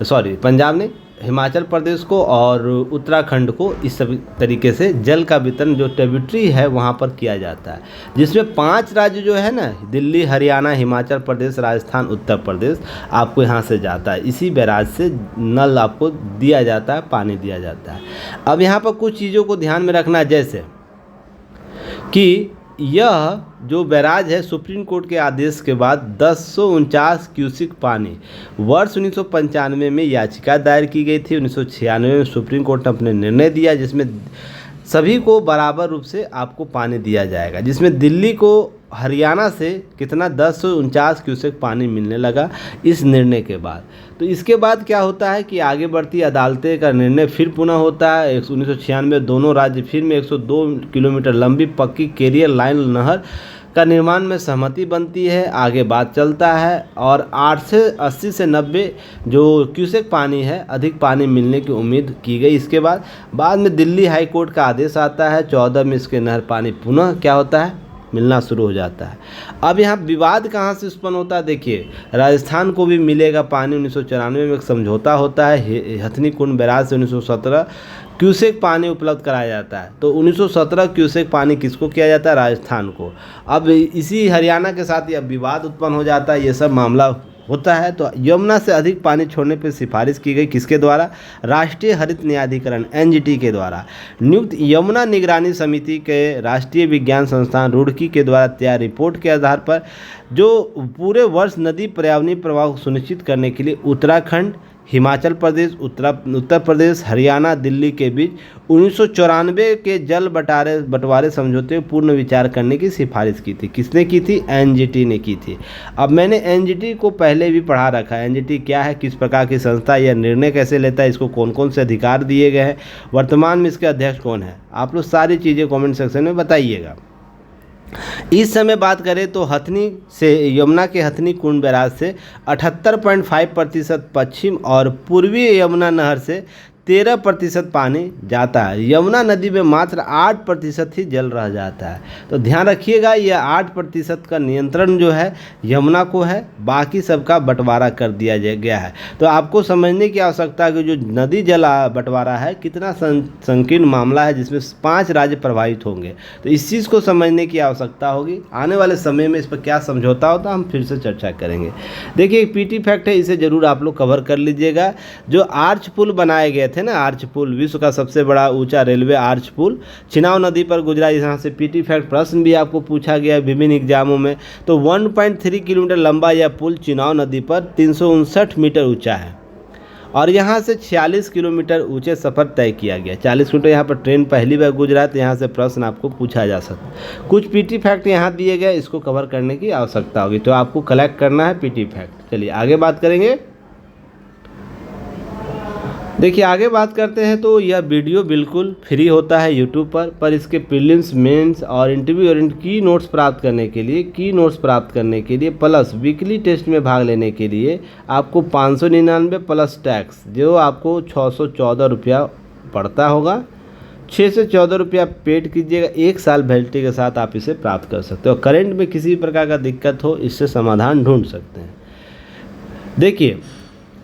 पंजाब नहीं, हिमाचल प्रदेश को और उत्तराखंड को इस सब तरीके से जल का वितरण जो टेरिटरी है वहाँ पर किया जाता है, जिसमें 5 राज्य जो है ना, दिल्ली, हरियाणा, हिमाचल प्रदेश, राजस्थान, उत्तर प्रदेश, आपको यहाँ से जाता है। इसी बैराज से नल आपको दिया जाता है, पानी दिया जाता है। अब यहाँ पर कुछ चीज़ों को ध्यान में रखना, जैसे कि यह जो बैराज है सुप्रीम कोर्ट के आदेश के बाद 1049 क्यूसिक पानी वर्ष 1995 में याचिका दायर की गई थी। 1996 में सुप्रीम कोर्ट ने अपने निर्णय दिया, जिसमें सभी को बराबर रूप से आपको पानी दिया जाएगा, जिसमें दिल्ली को हरियाणा से कितना 1049 क्यूसेक पानी मिलने लगा इस निर्णय के बाद। तो इसके बाद क्या होता है कि आगे बढ़ती अदालतें का निर्णय फिर पुनः होता है। 1996 दोनों राज्य फिर में 102 किलोमीटर लंबी पक्की कैरियर लाइन नहर का निर्माण में सहमति बनती है। आगे बात चलता है और 80 से 90 जो क्यूसेक पानी है, अधिक पानी मिलने की उम्मीद की गई। इसके बाद में दिल्ली हाई कोर्ट का आदेश आता है। 14 में इसके नहर पानी पुनः क्या होता है, मिलना शुरू हो जाता है। अब यहाँ विवाद कहाँ से उत्पन्न होता है, देखिए राजस्थान को भी मिलेगा पानी। 1994 में एक समझौता होता है, हथनी कुंड बैराज से 1917 क्यूसेक पानी उपलब्ध कराया जाता है। तो 1917 क्यूसेक पानी किसको किया जाता है, राजस्थान को। अब इसी हरियाणा के साथ यह विवाद उत्पन्न हो जाता है, ये सब मामला होता है। तो यमुना से अधिक पानी छोड़ने पर सिफारिश की गई, किसके द्वारा, राष्ट्रीय हरित न्यायाधिकरण एनजीटी के द्वारा नियुक्त यमुना निगरानी समिति के राष्ट्रीय विज्ञान संस्थान रुड़की के द्वारा तैयार रिपोर्ट के आधार पर जो पूरे वर्ष नदी पर्यावरणीय प्रवाह को सुनिश्चित करने के लिए उत्तराखंड, हिमाचल प्रदेश, उत्तर प्रदेश, हरियाणा, दिल्ली के बीच 1994 के जल बंटवारे समझौते पर पूर्ण विचार करने की सिफारिश की थी। किसने की थी, एनजीटी ने की थी। अब मैंने एनजीटी को पहले भी पढ़ा रखा है। एनजीटी क्या है, किस प्रकार की संस्था, यह निर्णय कैसे लेता है, इसको कौन कौन से अधिकार दिए गए हैं, वर्तमान में इसके अध्यक्ष कौन है, आप लोग सारी चीज़ें कॉमेंट सेक्शन में बताइएगा। इस समय बात करें तो हथनी से यमुना के हथनी कुंड बैराज से 78.5% पश्चिम और पूर्वी यमुना नहर से 13% पानी जाता है। यमुना नदी में मात्र 8% ही जल रह जाता है। तो ध्यान रखिएगा, यह 8% का नियंत्रण जो है यमुना को है, बाकी सबका बंटवारा कर दिया गया है। तो आपको समझने की आवश्यकता है कि जो नदी जल बंटवारा है कितना संकीर्ण मामला है, जिसमें 5 राज्य प्रभावित होंगे। तो इस चीज़ को समझने की आवश्यकता होगी। आने वाले समय में इस पर क्या समझौता होता है हम फिर से चर्चा करेंगे। देखिए एक पीटी फैक्ट है, इसे ज़रूर आप लोग कवर कर लीजिएगा। जो आर्च पुल बनाए गए थे ना, आर्च पुल विश्व का सबसे बड़ा ऊंचा रेलवे आर्च पुल चिनाव नदी पर गुजरा। यहाँ से पीटी फैक्ट प्रश्न भी आपको पूछा गया है विभिन्न एग्जामों में। तो 1.3 किलोमीटर लंबा यह पुल चिनाव नदी पर 359 मीटर ऊंचा है और यहाँ से 46 किलोमीटर ऊंचे सफ़र तय किया गया। 40 किलोमीटर यहाँ पर ट्रेन पहली बार गुजरा है, तो यहाँ से प्रश्न आपको पूछा जा सकता है। कुछ पीटी फैक्ट यहाँ दिए गए, इसको कवर करने की आवश्यकता होगी, तो आपको कलेक्ट करना है पीटी फैक्ट। चलिए आगे बात करेंगे। देखिए आगे बात करते हैं। तो यह वीडियो बिल्कुल फ्री होता है यूट्यूब पर इसके प्रीलिम्स, मेंस और इंटरव्यू ओरिएंटेड की नोट्स प्राप्त करने के लिए प्लस वीकली टेस्ट में भाग लेने के लिए आपको 599 प्लस टैक्स जो आपको 614 रुपया पड़ता होगा। 6 से 14 रुपया पेड कीजिएगा। 1 साल वैलिडिटी के साथ आप इसे प्राप्त कर सकते हो। करेंट में किसी प्रकार का दिक्कत हो, इससे समाधान ढूंढ सकते हैं। देखिए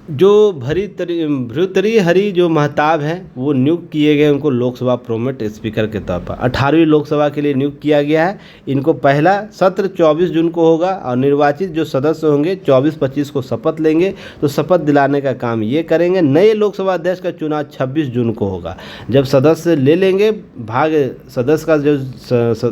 जो भर्तृहरि हरि जो महताब हैं वो नियुक्त किए गए, उनको लोकसभा प्रोमेट स्पीकर के तौर पर 18वीं लोकसभा के लिए नियुक्त किया गया है। इनको पहला सत्र 24 जून को होगा और निर्वाचित जो सदस्य होंगे 24-25 को शपथ लेंगे। तो शपथ दिलाने का काम ये करेंगे। नए लोकसभा अध्यक्ष का चुनाव 26 जून को होगा। जब सदस्य ले लेंगे भाग, सदस्य का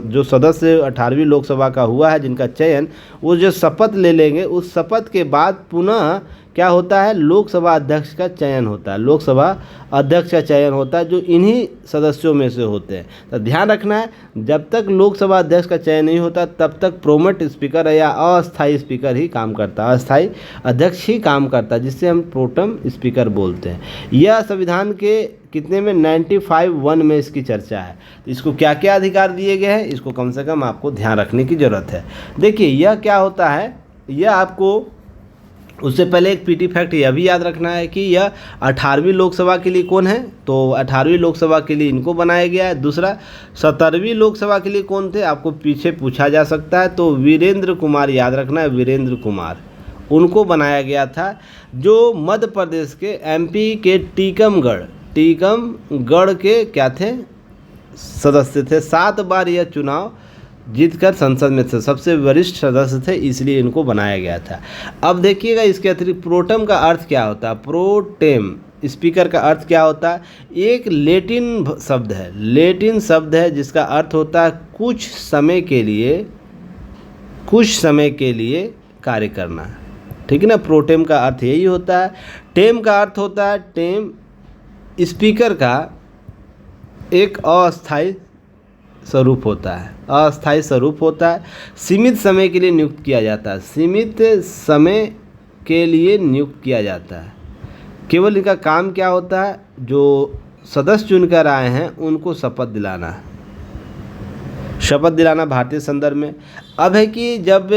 जो सदस्य 18वीं लोकसभा का हुआ है जिनका चयन, वो जो शपथ ले लेंगे, उस शपथ के बाद पुनः क्या होता है, लोकसभा अध्यक्ष का चयन होता है। लोकसभा अध्यक्ष का चयन होता है जो इन्हीं सदस्यों में से होते हैं। तो ध्यान रखना है, जब तक लोकसभा अध्यक्ष का चयन नहीं होता तब तक प्रोमेट स्पीकर या अस्थायी स्पीकर ही काम करता है, अस्थायी अध्यक्ष ही काम करता है, जिससे हम प्रोटेम स्पीकर बोलते हैं। यह संविधान के कितने में 95(1) में इसकी चर्चा है। तो इसको क्या क्या अधिकार दिए गए हैं, इसको कम से कम आपको ध्यान रखने की ज़रूरत है। देखिए यह क्या होता है, यह आपको उससे पहले एक पीटी फैक्ट यह भी याद रखना है कि यह 18वीं लोकसभा के लिए कौन है, तो 18वीं लोकसभा के लिए इनको बनाया गया है। दूसरा 17वीं लोकसभा के लिए कौन थे, आपको पीछे पूछा जा सकता है। तो वीरेंद्र कुमार याद रखना है, वीरेंद्र कुमार उनको बनाया गया था, जो मध्य प्रदेश के एमपी के टीकमगढ़ के क्या थे, सदस्य थे। 7 बार यह चुनाव जीतकर संसद में थे, सबसे वरिष्ठ सदस्य थे, इसलिए इनको बनाया गया था। अब देखिएगा इसके अतिरिक्त प्रोटेम का अर्थ क्या होता है। प्रोटेम स्पीकर का अर्थ क्या होता है, एक लेटिन शब्द है जिसका अर्थ होता है कुछ समय के लिए कार्य करना, ठीक है ना। प्रोटेम का अर्थ यही होता है। टेम का अर्थ होता है, टेम स्पीकर का एक अस्थायी स्वरूप होता है। सीमित समय के लिए नियुक्त किया जाता है। केवल इनका काम क्या होता है, जो सदस्य चुनकर आए हैं उनको शपथ दिलाना भारतीय संदर्भ में। अब है कि जब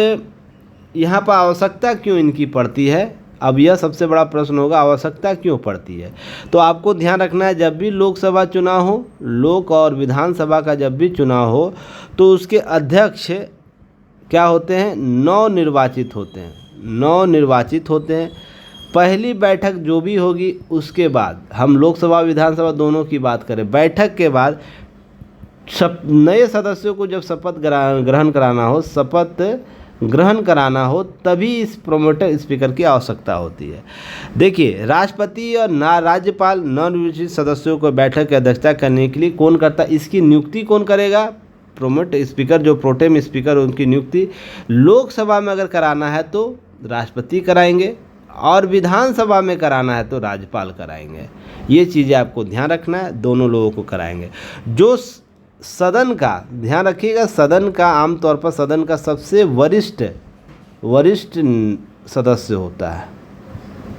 यहाँ पर आवश्यकता क्यों इनकी पड़ती है, अब यह सबसे बड़ा प्रश्न होगा, आवश्यकता क्यों पड़ती है। तो आपको ध्यान रखना है, जब भी लोकसभा चुनाव हो, लोक और विधानसभा का जब भी चुनाव हो, तो उसके अध्यक्ष क्या होते हैं, नवनिर्वाचित होते हैं। पहली बैठक जो भी होगी उसके बाद, हम लोकसभा विधानसभा दोनों की बात करें, बैठक के बाद नए सदस्यों को जब शपथ ग्रहण कराना हो तभी इस प्रोमोटर स्पीकर की आवश्यकता होती है। देखिए, राष्ट्रपति और राज्यपाल नवनिर्वाचित सदस्यों को बैठक की अध्यक्षता करने के लिए कौन करता है, इसकी नियुक्ति कौन करेगा, प्रोमोटर स्पीकर, जो प्रोटेम स्पीकर, उनकी नियुक्ति लोकसभा में अगर कराना है तो राष्ट्रपति कराएंगे और विधानसभा में कराना है तो राज्यपाल कराएंगे। ये चीज़ें आपको ध्यान रखना है, दोनों लोगों को कराएंगे। जो सदन का ध्यान रखिएगा, सदन का आमतौर पर सदन का सबसे वरिष्ठ सदस्य होता है,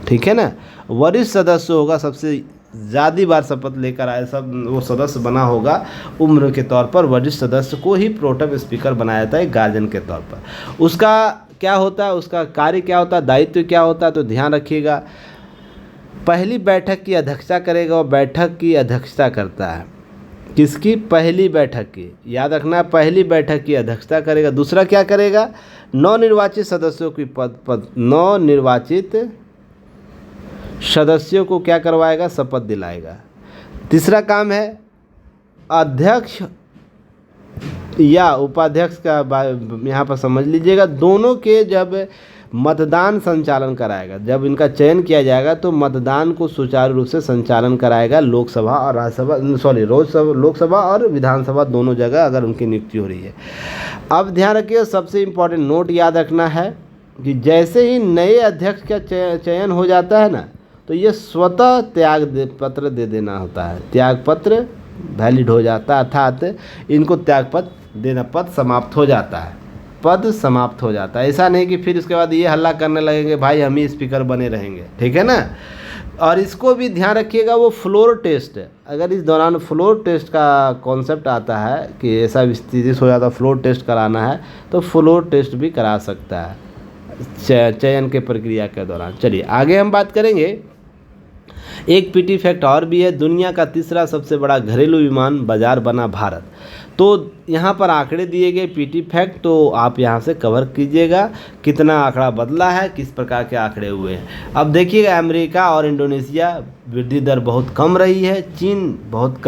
ठीक है ना। वरिष्ठ सदस्य होगा, सबसे ज़्यादा बार शपथ लेकर आए, सब वो सदस्य बना होगा, उम्र के तौर पर वरिष्ठ सदस्य को ही प्रोटेम स्पीकर बनाया जाता है गार्जियन के तौर पर। उसका क्या होता है, उसका कार्य क्या होता है, दायित्व क्या होता है, तो ध्यान रखिएगा। पहली बैठक की अध्यक्षता करेगा, और बैठक की अध्यक्षता करता है किसकी, पहली बैठक की, याद रखना, पहली बैठक की अध्यक्षता करेगा। दूसरा क्या करेगा, नवनिर्वाचित सदस्यों की नवनिर्वाचित सदस्यों को क्या करवाएगा, शपथ दिलाएगा। तीसरा काम है अध्यक्ष या उपाध्यक्ष का, यहाँ पर समझ लीजिएगा, दोनों के जब मतदान संचालन कराएगा, जब इनका चयन किया जाएगा तो मतदान को सुचारू रूप से संचालन कराएगा लोकसभा और लोकसभा और विधानसभा दोनों जगह अगर उनकी नियुक्ति हो रही है। अब ध्यान रखिए, सबसे इम्पोर्टेंट नोट याद रखना है कि जैसे ही नए अध्यक्ष का चयन हो जाता है ना, तो ये स्वतः त्याग पत्र दे देना होता है, त्याग पत्र वैलिड हो जाता है, अर्थात इनको त्याग पत्र देना, पद समाप्त हो जाता है। ऐसा नहीं कि फिर उसके बाद ये हल्ला करने लगेंगे, भाई हम ही स्पीकर बने रहेंगे, ठीक है ना। और इसको भी ध्यान रखिएगा, वो फ्लोर टेस्ट, अगर इस दौरान फ्लोर टेस्ट का कॉन्सेप्ट आता है कि ऐसा स्थिति हो जाता है फ्लोर टेस्ट कराना है, तो फ्लोर टेस्ट भी करा सकता है चयन के प्रक्रिया के दौरान। चलिए आगे हम बात करेंगे। एक पीटी फैक्ट और भी है, दुनिया का तीसरा सबसे बड़ा घरेलू विमान बाजार बना भारत। तो यहाँ पर आंकड़े दिए गए पीटी फैक्ट, तो आप यहाँ से कवर कीजिएगा कितना आंकड़ा बदला है, किस प्रकार के आंकड़े हुए हैं। अब देखिएगा, अमेरिका और इंडोनेशिया वृद्धि दर बहुत कम रही है, चीन बहुत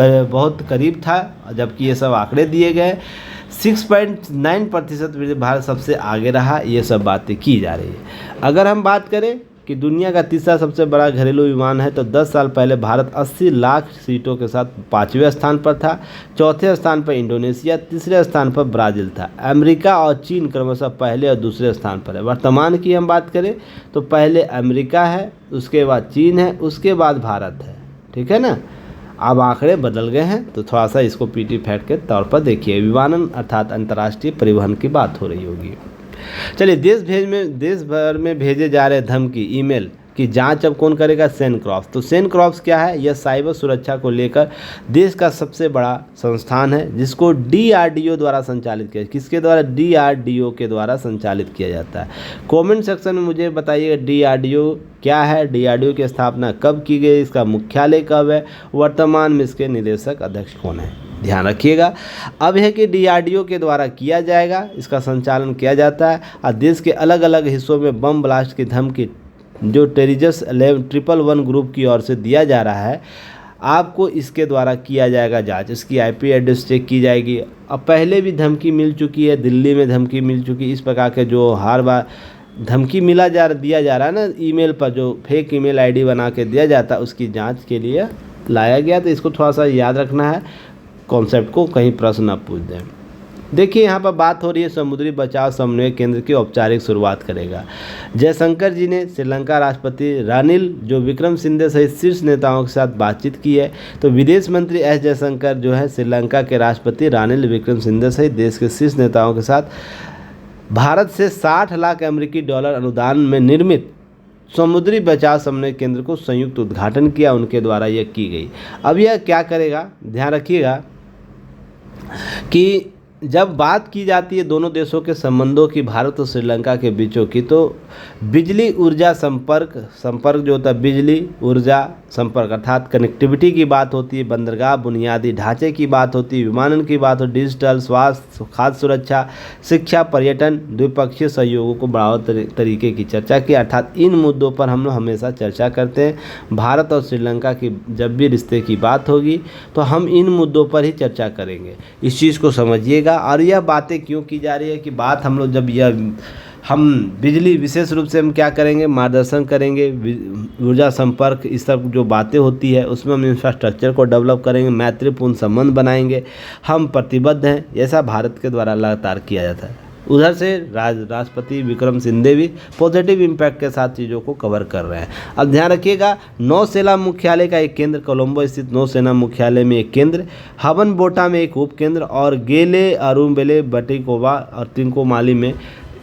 करीब था, जबकि ये सब आंकड़े दिए गए। 6.9% वृद्धि, भारत सबसे आगे रहा, ये सब बातें की जा रही है। अगर हम बात करें कि दुनिया का तीसरा सबसे बड़ा घरेलू विमान है, तो 10 साल पहले भारत 80 लाख सीटों के साथ 5वें स्थान पर था, चौथे स्थान पर इंडोनेशिया, तीसरे स्थान पर ब्राज़ील था। अमेरिका और चीन क्रमशः पहले और दूसरे स्थान पर है। वर्तमान की हम बात करें तो पहले अमेरिका है, उसके बाद चीन है, उसके बाद भारत है, ठीक है ना। अब आंकड़े बदल गए हैं, तो थोड़ा सा इसको पीटी फैक्ट के तौर पर देखिए। विमानन अर्थात अंतर्राष्ट्रीय परिवहन की बात हो रही होगी। चलिए, देश भर में भेजे जा रहे धमकी ईमेल की जांच अब कौन करेगा, सेनक्रॉप्स। तो सेनक्रॉप्स क्या है, यह साइबर सुरक्षा को लेकर देश का सबसे बड़ा संस्थान है, जिसको डीआरडीओ द्वारा संचालित किया। किसके द्वारा, डीआरडीओ के द्वारा संचालित किया जाता है। कमेंट सेक्शन में मुझे बताइएगा डीआरडीओ क्या है, डीआरडीओ की स्थापना कब की गई, इसका मुख्यालय कब है, वर्तमान में इसके निदेशक अध्यक्ष कौन है। ध्यान रखिएगा। अब है कि DRDO के द्वारा किया जाएगा, इसका संचालन किया जाता है और देश के अलग अलग हिस्सों में बम ब्लास्ट की धमकी जो टेररिस्ट 111 ग्रुप की ओर से दिया जा रहा है, आपको इसके द्वारा किया जाएगा जांच। इसकी IP एड्रेस चेक की जाएगी। अब पहले भी धमकी मिल चुकी है, दिल्ली में धमकी मिल चुकी है। इस प्रकार के जो हर बार धमकी दिया जा रहा है ना, ईमेल पर जो फेक ईमेल ID बना के दिया जाता है, उसकी जांच के लिए लाया गया। तो इसको थोड़ा सा याद रखना है, कॉन्सेप्ट को कहीं प्रश्न न पूछ दें। देखिए यहाँ पर बात हो रही है समुद्री बचाव समन्वय केंद्र की औपचारिक शुरुआत करेगा जयशंकर जी ने श्रीलंका राष्ट्रपति रानिल जो विक्रमसिंघे सहित शीर्ष नेताओं के साथ बातचीत की है। तो विदेश मंत्री S जयशंकर जो है श्रीलंका के राष्ट्रपति रानिल विक्रमसिंघे सहित देश के शीर्ष नेताओं के साथ भारत से 60 लाख अमेरिकी डॉलर अनुदान में निर्मित समुद्री बचाव समन्वय केंद्र को संयुक्त उद्घाटन किया, उनके द्वारा यह की गई। अब यह क्या करेगा, ध्यान रखिएगा कि जब बात की जाती है दोनों देशों के संबंधों की, भारत और श्रीलंका के बीचों की, तो बिजली ऊर्जा संपर्क जो होता है, बिजली ऊर्जा संपर्क अर्थात कनेक्टिविटी की बात होती है, बंदरगाह बुनियादी ढांचे की बात होती है, विमानन की बात हो, डिजिटल, स्वास्थ्य, खाद्य सुरक्षा, शिक्षा, पर्यटन, द्विपक्षीय सहयोगों को बढ़ावा तरीके की चर्चा की। अर्थात इन मुद्दों पर हम लोग हमेशा चर्चा करते हैं। भारत और श्रीलंका की जब भी रिश्ते की बात होगी तो हम इन मुद्दों पर ही चर्चा करेंगे, इस चीज़ को समझिएगा। और यह बातें क्यों की जा रही है कि बात हम लोग जब यह हम बिजली विशेष रूप से हम क्या करेंगे, मार्गदर्शन करेंगे, ऊर्जा संपर्क, इस सब जो बातें होती है उसमें हम इंफ्रास्ट्रक्चर को डेवलप करेंगे, मैत्रीपूर्ण संबंध बनाएंगे, हम प्रतिबद्ध हैं, ऐसा भारत के द्वारा लगातार किया जाता है। उधर से राष्ट्रपति विक्रमसिंघे भी पॉजिटिव इम्पैक्ट के साथ चीज़ों को कवर कर रहे हैं। अब ध्यान रखिएगा, नौसेना मुख्यालय का एक केंद्र, कोलंबो स्थित नौसेना मुख्यालय में एक केंद्र, हवनबोटा में एक उपकेंद्र और गेले, अरुम्बेले, बटिकोवा और तिंकोमाली में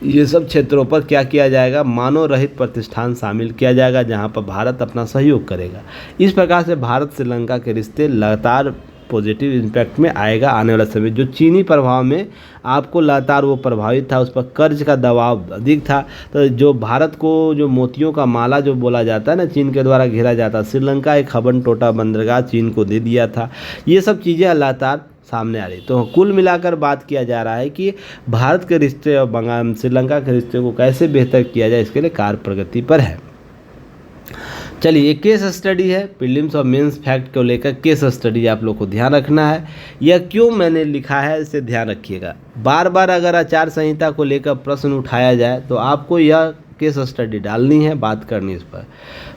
ये सब क्षेत्रों पर क्या किया जाएगा, मानव रहित प्रतिष्ठान शामिल किया जाएगा, जहां पर भारत अपना सहयोग करेगा। इस प्रकार से भारत श्रीलंका के रिश्ते लगातार पॉजिटिव इम्पैक्ट में आएगा आने वाला समय। जो चीनी प्रभाव में आपको लगातार वो प्रभावित था, उस पर कर्ज का दबाव अधिक था, तो जो भारत को जो मोतियों का माला जो बोला जाता है ना, चीन के द्वारा घेरा जाता, श्रीलंका एक हबन-टोटा बंदरगाह चीन को दे दिया था। ये सब चीज़ें लगातार सामने आ रही। तो कुल मिलाकर बात किया जा रहा है कि भारत के रिश्ते और श्रीलंका के रिश्ते को कैसे बेहतर किया जाए, इसके लिए कार्य प्रगति पर है। चलिए, एक केस स्टडी है, प्रीलिम्स और मेंस फैक्ट को लेकर केस स्टडी आप लोग को ध्यान रखना है। यह क्यों मैंने लिखा है, इसे ध्यान रखिएगा। बार बार अगर आचार संहिता को लेकर प्रश्न उठाया जाए तो आपको यह केस स्टडी डालनी है, बात करनी इस पर।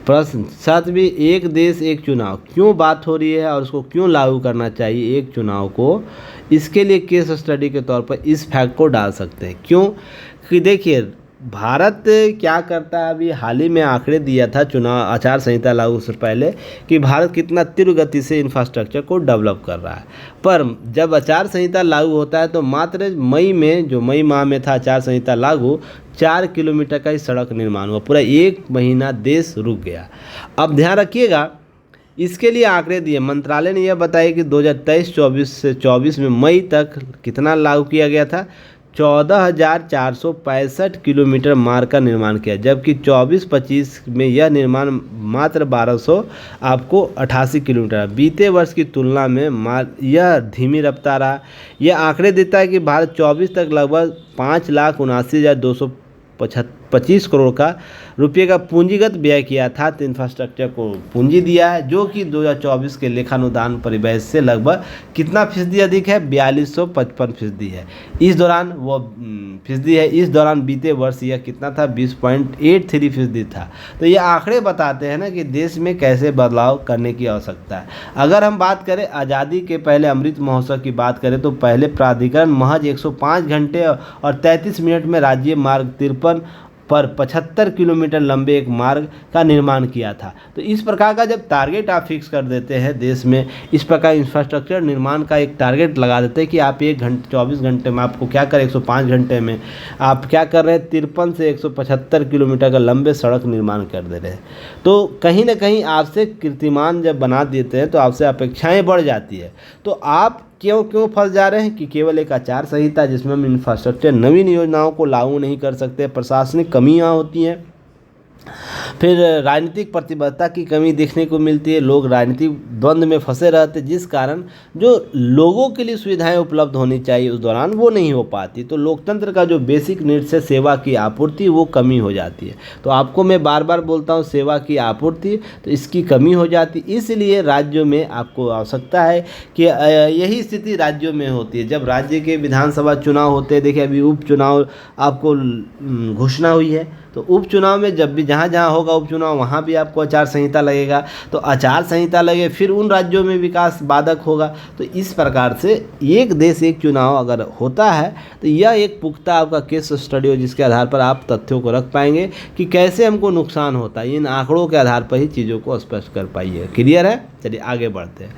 प्रश्न साथ भी, एक देश एक चुनाव क्यों बात हो रही है और उसको क्यों लागू करना चाहिए एक चुनाव को, इसके लिए केस स्टडी के तौर पर इस फैक्ट को डाल सकते हैं। क्यों कि देखिए, भारत क्या करता है, अभी हाल ही में आंकड़े दिया था चुनाव आचार संहिता लागू से पहले कि भारत कितना तीव्र गति से इंफ्रास्ट्रक्चर को डेवलप कर रहा है। पर जब आचार संहिता लागू होता है तो मात्र मई माह में था आचार संहिता लागू, 4 किलोमीटर का ही सड़क निर्माण हुआ, पूरा 1 महीना देश रुक गया। अब ध्यान रखिएगा, इसके लिए आंकड़े दिए मंत्रालय ने यह बताया कि 2023-24 से 24 में मई तक कितना लागू किया गया था, 14,465 किलोमीटर मार्ग का निर्माण किया, जबकि 24-25 में यह निर्माण मात्र 1288 किलोमीटर। बीते वर्ष की तुलना में यह धीमी रफ्तार रहा। यह आंकड़े देता है कि भारत 24 तक लगभग 5,79,225 करोड़ का रुपये का पूंजीगत व्यय किया था, तो इंफ्रास्ट्रक्चर को पूंजी दिया है, जो कि 2024 के लेखानुदान परिव्यय से लगभग कितना फीसदी अधिक है, 4255% है। इस दौरान वो फीसदी है, इस दौरान बीते वर्ष यह कितना था, 20.83% था। तो ये आंकड़े बताते हैं ना कि देश में कैसे बदलाव करने की आवश्यकता है। अगर हम बात करें आज़ादी के पहले अमृत महोत्सव की बात करें तो पहले प्राधिकरण महज 105 घंटे और 33 मिनट में राज्य मार्ग 53 पर 75 किलोमीटर लंबे एक मार्ग का निर्माण किया था। तो इस प्रकार का जब टारगेट आप फिक्स कर देते हैं देश में, इस प्रकार इंफ्रास्ट्रक्चर निर्माण का एक टारगेट लगा देते हैं कि आप 24 घंटे में आपको क्या करें, 105 घंटे में आप क्या कर रहे हैं, 53 से 175 किलोमीटर का लंबे सड़क निर्माण कर दे रहे हैं। तो कहीं ना कहीं आपसे कीर्तिमान जब बना देते हैं तो आपसे अपेक्षाएँ बढ़ जाती है। तो आप क्यों फंस जा रहे हैं कि केवल एक आचार संहिता जिसमें हम इंफ्रास्ट्रक्चर नवीन योजनाओं को लागू नहीं कर सकते, प्रशासनिक कमियां होती हैं, फिर राजनीतिक प्रतिबद्धता की कमी देखने को मिलती है, लोग राजनीतिक द्वंद्व में फंसे रहते हैं, जिस कारण जो लोगों के लिए सुविधाएं उपलब्ध होनी चाहिए उस दौरान वो नहीं हो पाती। तो लोकतंत्र का जो बेसिक नीड्स है, सेवा की आपूर्ति, वो कमी हो जाती है। तो आपको मैं बार बार बोलता हूँ, सेवा की आपूर्ति, तो इसकी कमी हो जाती। इसलिए राज्यों में आपको आवश्यकता है कि यही स्थिति राज्यों में होती है। जब राज्य के विधानसभा चुनाव होते हैं, देखिए अभी उपचुनाव आपको घोषणा हुई है, तो उपचुनाव में जब भी जहाँ जहाँ होगा उपचुनाव, वहाँ भी आपको आचार संहिता लगेगा। तो आचार संहिता लगे, फिर उन राज्यों में विकास बाधक होगा। तो इस प्रकार से एक देश एक चुनाव अगर होता है तो यह एक पुख्ता आपका केस स्टडी हो, जिसके आधार पर आप तथ्यों को रख पाएंगे कि कैसे हमको नुकसान होता है। इन आंकड़ों के आधार पर ही चीज़ों को स्पष्ट कर पाइए। क्लियर है? चलिए आगे बढ़ते हैं।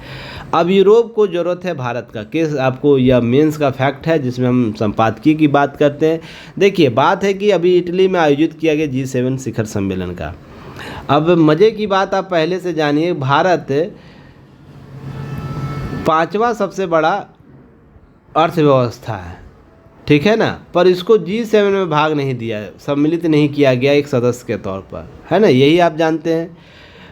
अब यूरोप को ज़रूरत है भारत का केस, आपको यह मेंस का फैक्ट है, जिसमें हम संपादकीय की बात करते हैं। देखिए बात है कि अभी इटली में आयोजित किया गया G7 शिखर सम्मेलन का। अब मज़े की बात आप पहले से जानिए, भारत 5वां सबसे बड़ा अर्थव्यवस्था है, ठीक है ना, पर इसको G7 में भाग नहीं दिया, सम्मिलित नहीं किया गया एक सदस्य के तौर पर, है ना, यही आप जानते हैं।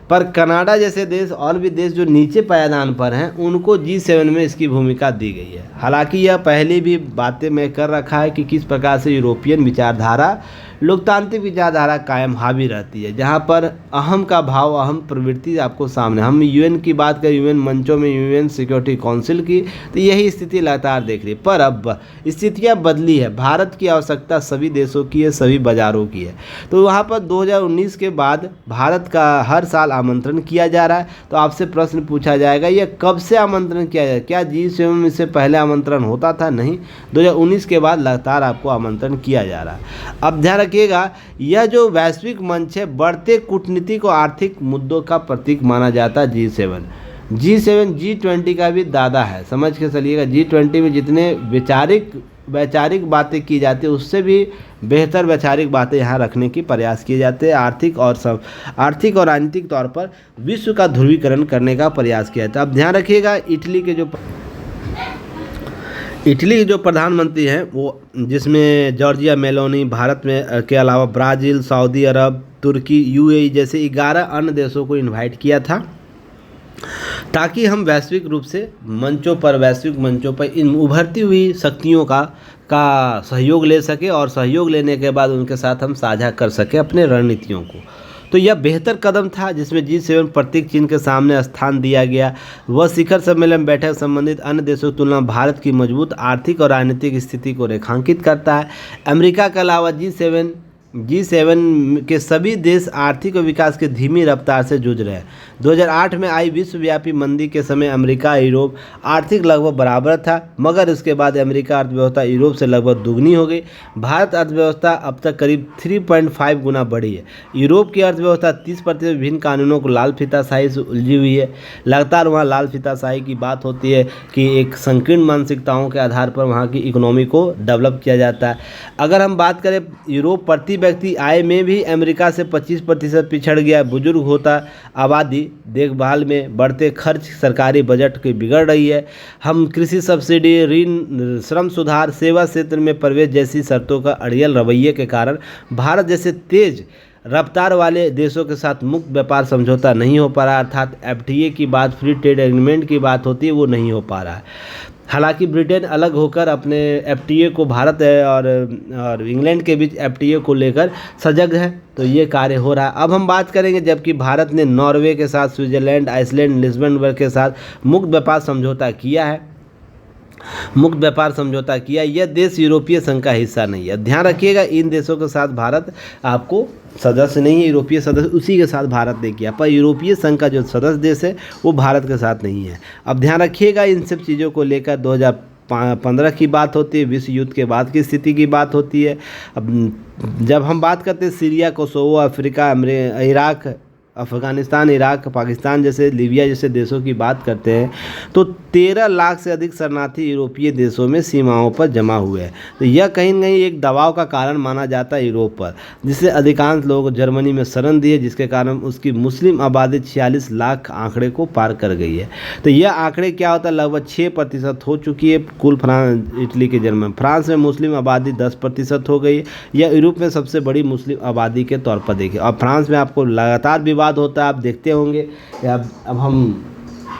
पर कनाडा जैसे देश और भी देश जो नीचे पायदान पर हैं, उनको G7 में इसकी भूमिका दी गई है। हालांकि यह पहले भी बातें मैं कर रखा है कि किस प्रकार से यूरोपियन विचारधारा, लोकतांत्रिक विचारधारा कायम हावी रहती है, जहाँ पर अहम का भाव, अहम प्रवृत्ति आपको सामने। हम यूएन की बात करें, यूएन मंचों में, यूएन सिक्योरिटी काउंसिल की, तो यही स्थिति लगातार देख रही है। पर अब स्थितियाँ बदली है, भारत की आवश्यकता सभी देशों की है, सभी बाजारों की है। तो वहाँ पर 2019 के बाद भारत का हर साल आमंत्रण किया जा रहा है। तो आपसे प्रश्न पूछा जाएगा, यह कब से आमंत्रण किया जाए? क्या G7 से पहले आमंत्रण होता था? नहीं, 2019 के बाद लगातार आपको आमंत्रण किया जा रहा है। अब ध्यान रखिएगा, यह जो वैश्विक मंच है, बढ़ते कूटनीतिक और आर्थिक मुद्दों का प्रतीक माना जाता है G7। G20 का भी दादा है, समझ के चलिएगा। G20 में जितने वैचारिक बातें की जाती है, उससे भी बेहतर वैचारिक बातें यहाँ रखने की प्रयास किए जाते हैं। आर्थिक और राजनीतिक तौर पर विश्व का ध्रुवीकरण करने का प्रयास किया जाता है। अब ध्यान रखिएगा, इटली के जो प्रधानमंत्री हैं, वो जिसमें जॉर्जिया मेलोनी, भारत में के अलावा ब्राज़ील, सऊदी अरब, तुर्की, UAE जैसे 11 अन्य देशों को इनवाइट किया था, ताकि हम वैश्विक मंचों पर इन उभरती हुई शक्तियों का सहयोग ले सके, और सहयोग लेने के बाद उनके साथ हम साझा कर सकें अपने रणनीतियों को। तो यह बेहतर कदम था, जिसमें G7 प्रतीक चिन्ह के सामने स्थान दिया गया। वह शिखर सम्मेलन बैठक संबंधित अन्य देशों की तुलना में भारत की मजबूत आर्थिक और राजनीतिक स्थिति को रेखांकित करता है। अमेरिका के अलावा G7 के सभी देश आर्थिक और विकास की धीमी रफ्तार से जूझ रहे हैं। 2008 में आई विश्वव्यापी मंदी के समय अमेरिका यूरोप आर्थिक लगभग बराबर था, मगर इसके बाद अमेरिका अर्थव्यवस्था यूरोप से लगभग दुगनी हो गई। भारत अर्थव्यवस्था अब तक करीब 3.5 गुना बढ़ी है। यूरोप की अर्थव्यवस्था 30% विभिन्न कानूनों को लाल फीताशाही से उलझी हुई है। लगातार वहाँ लाल फीताशाही की बात होती है कि एक संकीर्ण मानसिकताओं के आधार पर वहाँ की इकोनॉमी को डेवलप किया जाता है। अगर हम बात करें, यूरोप प्रति व्यक्ति आय में भी अमेरिका से 25% पिछड़ गया। बुजुर्ग होता आबादी, देखभाल में बढ़ते खर्च, सरकारी बजट की बिगड़ रही है। हम कृषि सब्सिडी, ऋण, श्रम सुधार, सेवा क्षेत्र में प्रवेश जैसी शर्तों का अड़ियल रवैये के कारण भारत जैसे तेज रफ्तार वाले देशों के साथ मुक्त व्यापार समझौता नहीं हो पा रहा, अर्थात FTA की बात, फ्री ट्रेड एग्रीमेंट की बात होती है, वो नहीं हो पा रहा है। हालांकि ब्रिटेन अलग होकर अपने FTA को, भारत और इंग्लैंड के बीच FTA को लेकर सजग है, तो ये कार्य हो रहा है। अब हम बात करेंगे, जबकि भारत ने नॉर्वे के साथ, स्विट्जरलैंड, आइसलैंड, लिस्बन के साथ मुक्त व्यापार समझौता किया है। यह देश यूरोपीय संघ का हिस्सा नहीं है। ध्यान रखिएगा, इन देशों के साथ भारत आपको सदस्य नहीं है, यूरोपीय सदस्य उसी के साथ भारत ने किया, पर यूरोपीय संघ का जो सदस्य देश है वो भारत के साथ नहीं है। अब ध्यान रखिएगा, इन सब चीज़ों को लेकर 2015 की बात होती है, विश्व युद्ध के बाद की स्थिति की बात होती है। अब जब हम बात करते हैं Syria, Kosovo, Africa, Iraq, Afghanistan, Iraq, Pakistan जैसे, लीबिया जैसे देशों की बात करते हैं तो 13 लाख से अधिक शरणार्थी यूरोपीय देशों में सीमाओं पर जमा हुए हैं। तो यह कहीं न कहीं एक दबाव का कारण माना जाता है यूरोप पर, जिससे अधिकांश लोग जर्मनी में शरण दिए, जिसके कारण उसकी मुस्लिम आबादी 46 लाख आंकड़े को पार कर गई है। तो यह आंकड़े क्या होता है, लगभग 6% हो चुकी है कुल इटली के जर्मन। फ्रांस में मुस्लिम आबादी 10% हो गई है। यह यूरोप में सबसे बड़ी मुस्लिम आबादी के तौर पर देखिए। और फ्रांस में आपको लगातार विवाद होता है, आप देखते होंगे। अब हम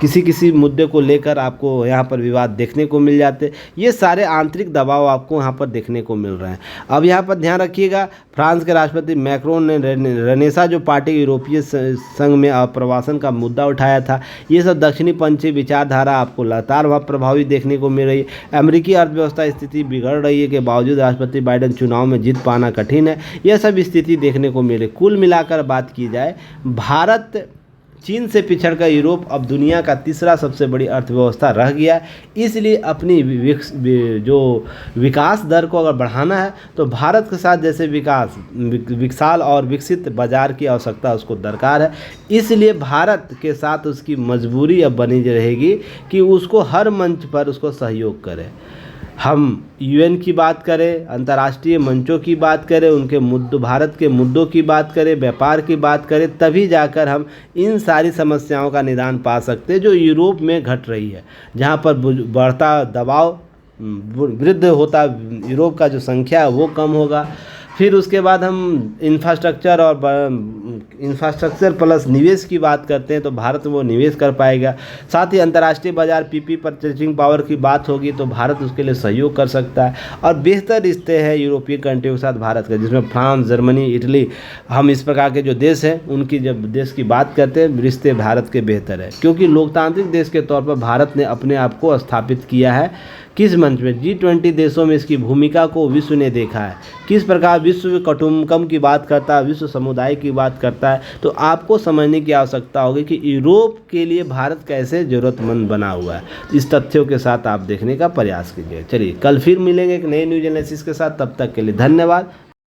किसी मुद्दे को लेकर आपको यहाँ पर विवाद देखने को मिल जाते हैं। ये सारे आंतरिक दबाव आपको यहाँ पर देखने को मिल रहे हैं। अब यहाँ पर ध्यान रखिएगा, फ्रांस के राष्ट्रपति मैक्रोन ने रेनेसा जो पार्टी यूरोपीय संघ में अप्रवासन का मुद्दा उठाया था, ये सब दक्षिणी पंथी विचारधारा आपको लगातार वहाँ प्रभावित देखने को मिल रही है। अमेरिकी अर्थव्यवस्था स्थिति बिगड़ रही है के बावजूद राष्ट्रपति बाइडेन चुनाव में जीत पाना कठिन है। यह सब स्थिति देखने को मिले। कुल मिलाकर बात की जाए, भारत चीन से पिछड़कर यूरोप अब दुनिया का तीसरा सबसे बड़ी अर्थव्यवस्था रह गया है। इसलिए अपनी जो विकास दर को अगर बढ़ाना है तो भारत के साथ जैसे विशाल और विकसित बाजार की आवश्यकता उसको दरकार है। इसलिए भारत के साथ उसकी मजबूरी अब बनी रहेगी कि उसको हर मंच पर उसको सहयोग करे। हम यूएन की बात करें, अंतर्राष्ट्रीय मंचों की बात करें, उनके मुद्दों, भारत के मुद्दों की बात करें, व्यापार की बात करें, तभी जाकर हम इन सारी समस्याओं का निदान पा सकते हैं जो यूरोप में घट रही है, जहां पर बढ़ता दबाव वृद्ध होता, यूरोप का जो संख्या है वो कम होगा। फिर उसके बाद हम इंफ्रास्ट्रक्चर प्लस निवेश की बात करते हैं तो भारत वो निवेश कर पाएगा। साथ ही अंतर्राष्ट्रीय बाजार पीपी परचेजिंग पावर की बात होगी तो भारत उसके लिए सहयोग कर सकता है। और बेहतर रिश्ते हैं यूरोपीय कंट्रियों के साथ भारत का, जिसमें फ्रांस, जर्मनी, इटली, हम इस प्रकार के जो देश हैं उनकी जब देश की बात करते हैं रिश्ते भारत के बेहतर है, क्योंकि लोकतांत्रिक देश के तौर पर भारत ने अपने आप को स्थापित किया है। किस मंच में? G20 देशों में इसकी भूमिका को विश्व ने देखा है, किस प्रकार विश्व कुटुंबकम की बात करता है, विश्व समुदाय की बात करता है। तो आपको समझने की आवश्यकता होगी कि यूरोप के लिए भारत कैसे ज़रूरतमंद बना हुआ है। इस तथ्यों के साथ आप देखने का प्रयास कीजिए। चलिए कल फिर मिलेंगे एक नए न्यूज एनालिसिस के साथ, तब तक के लिए धन्यवाद।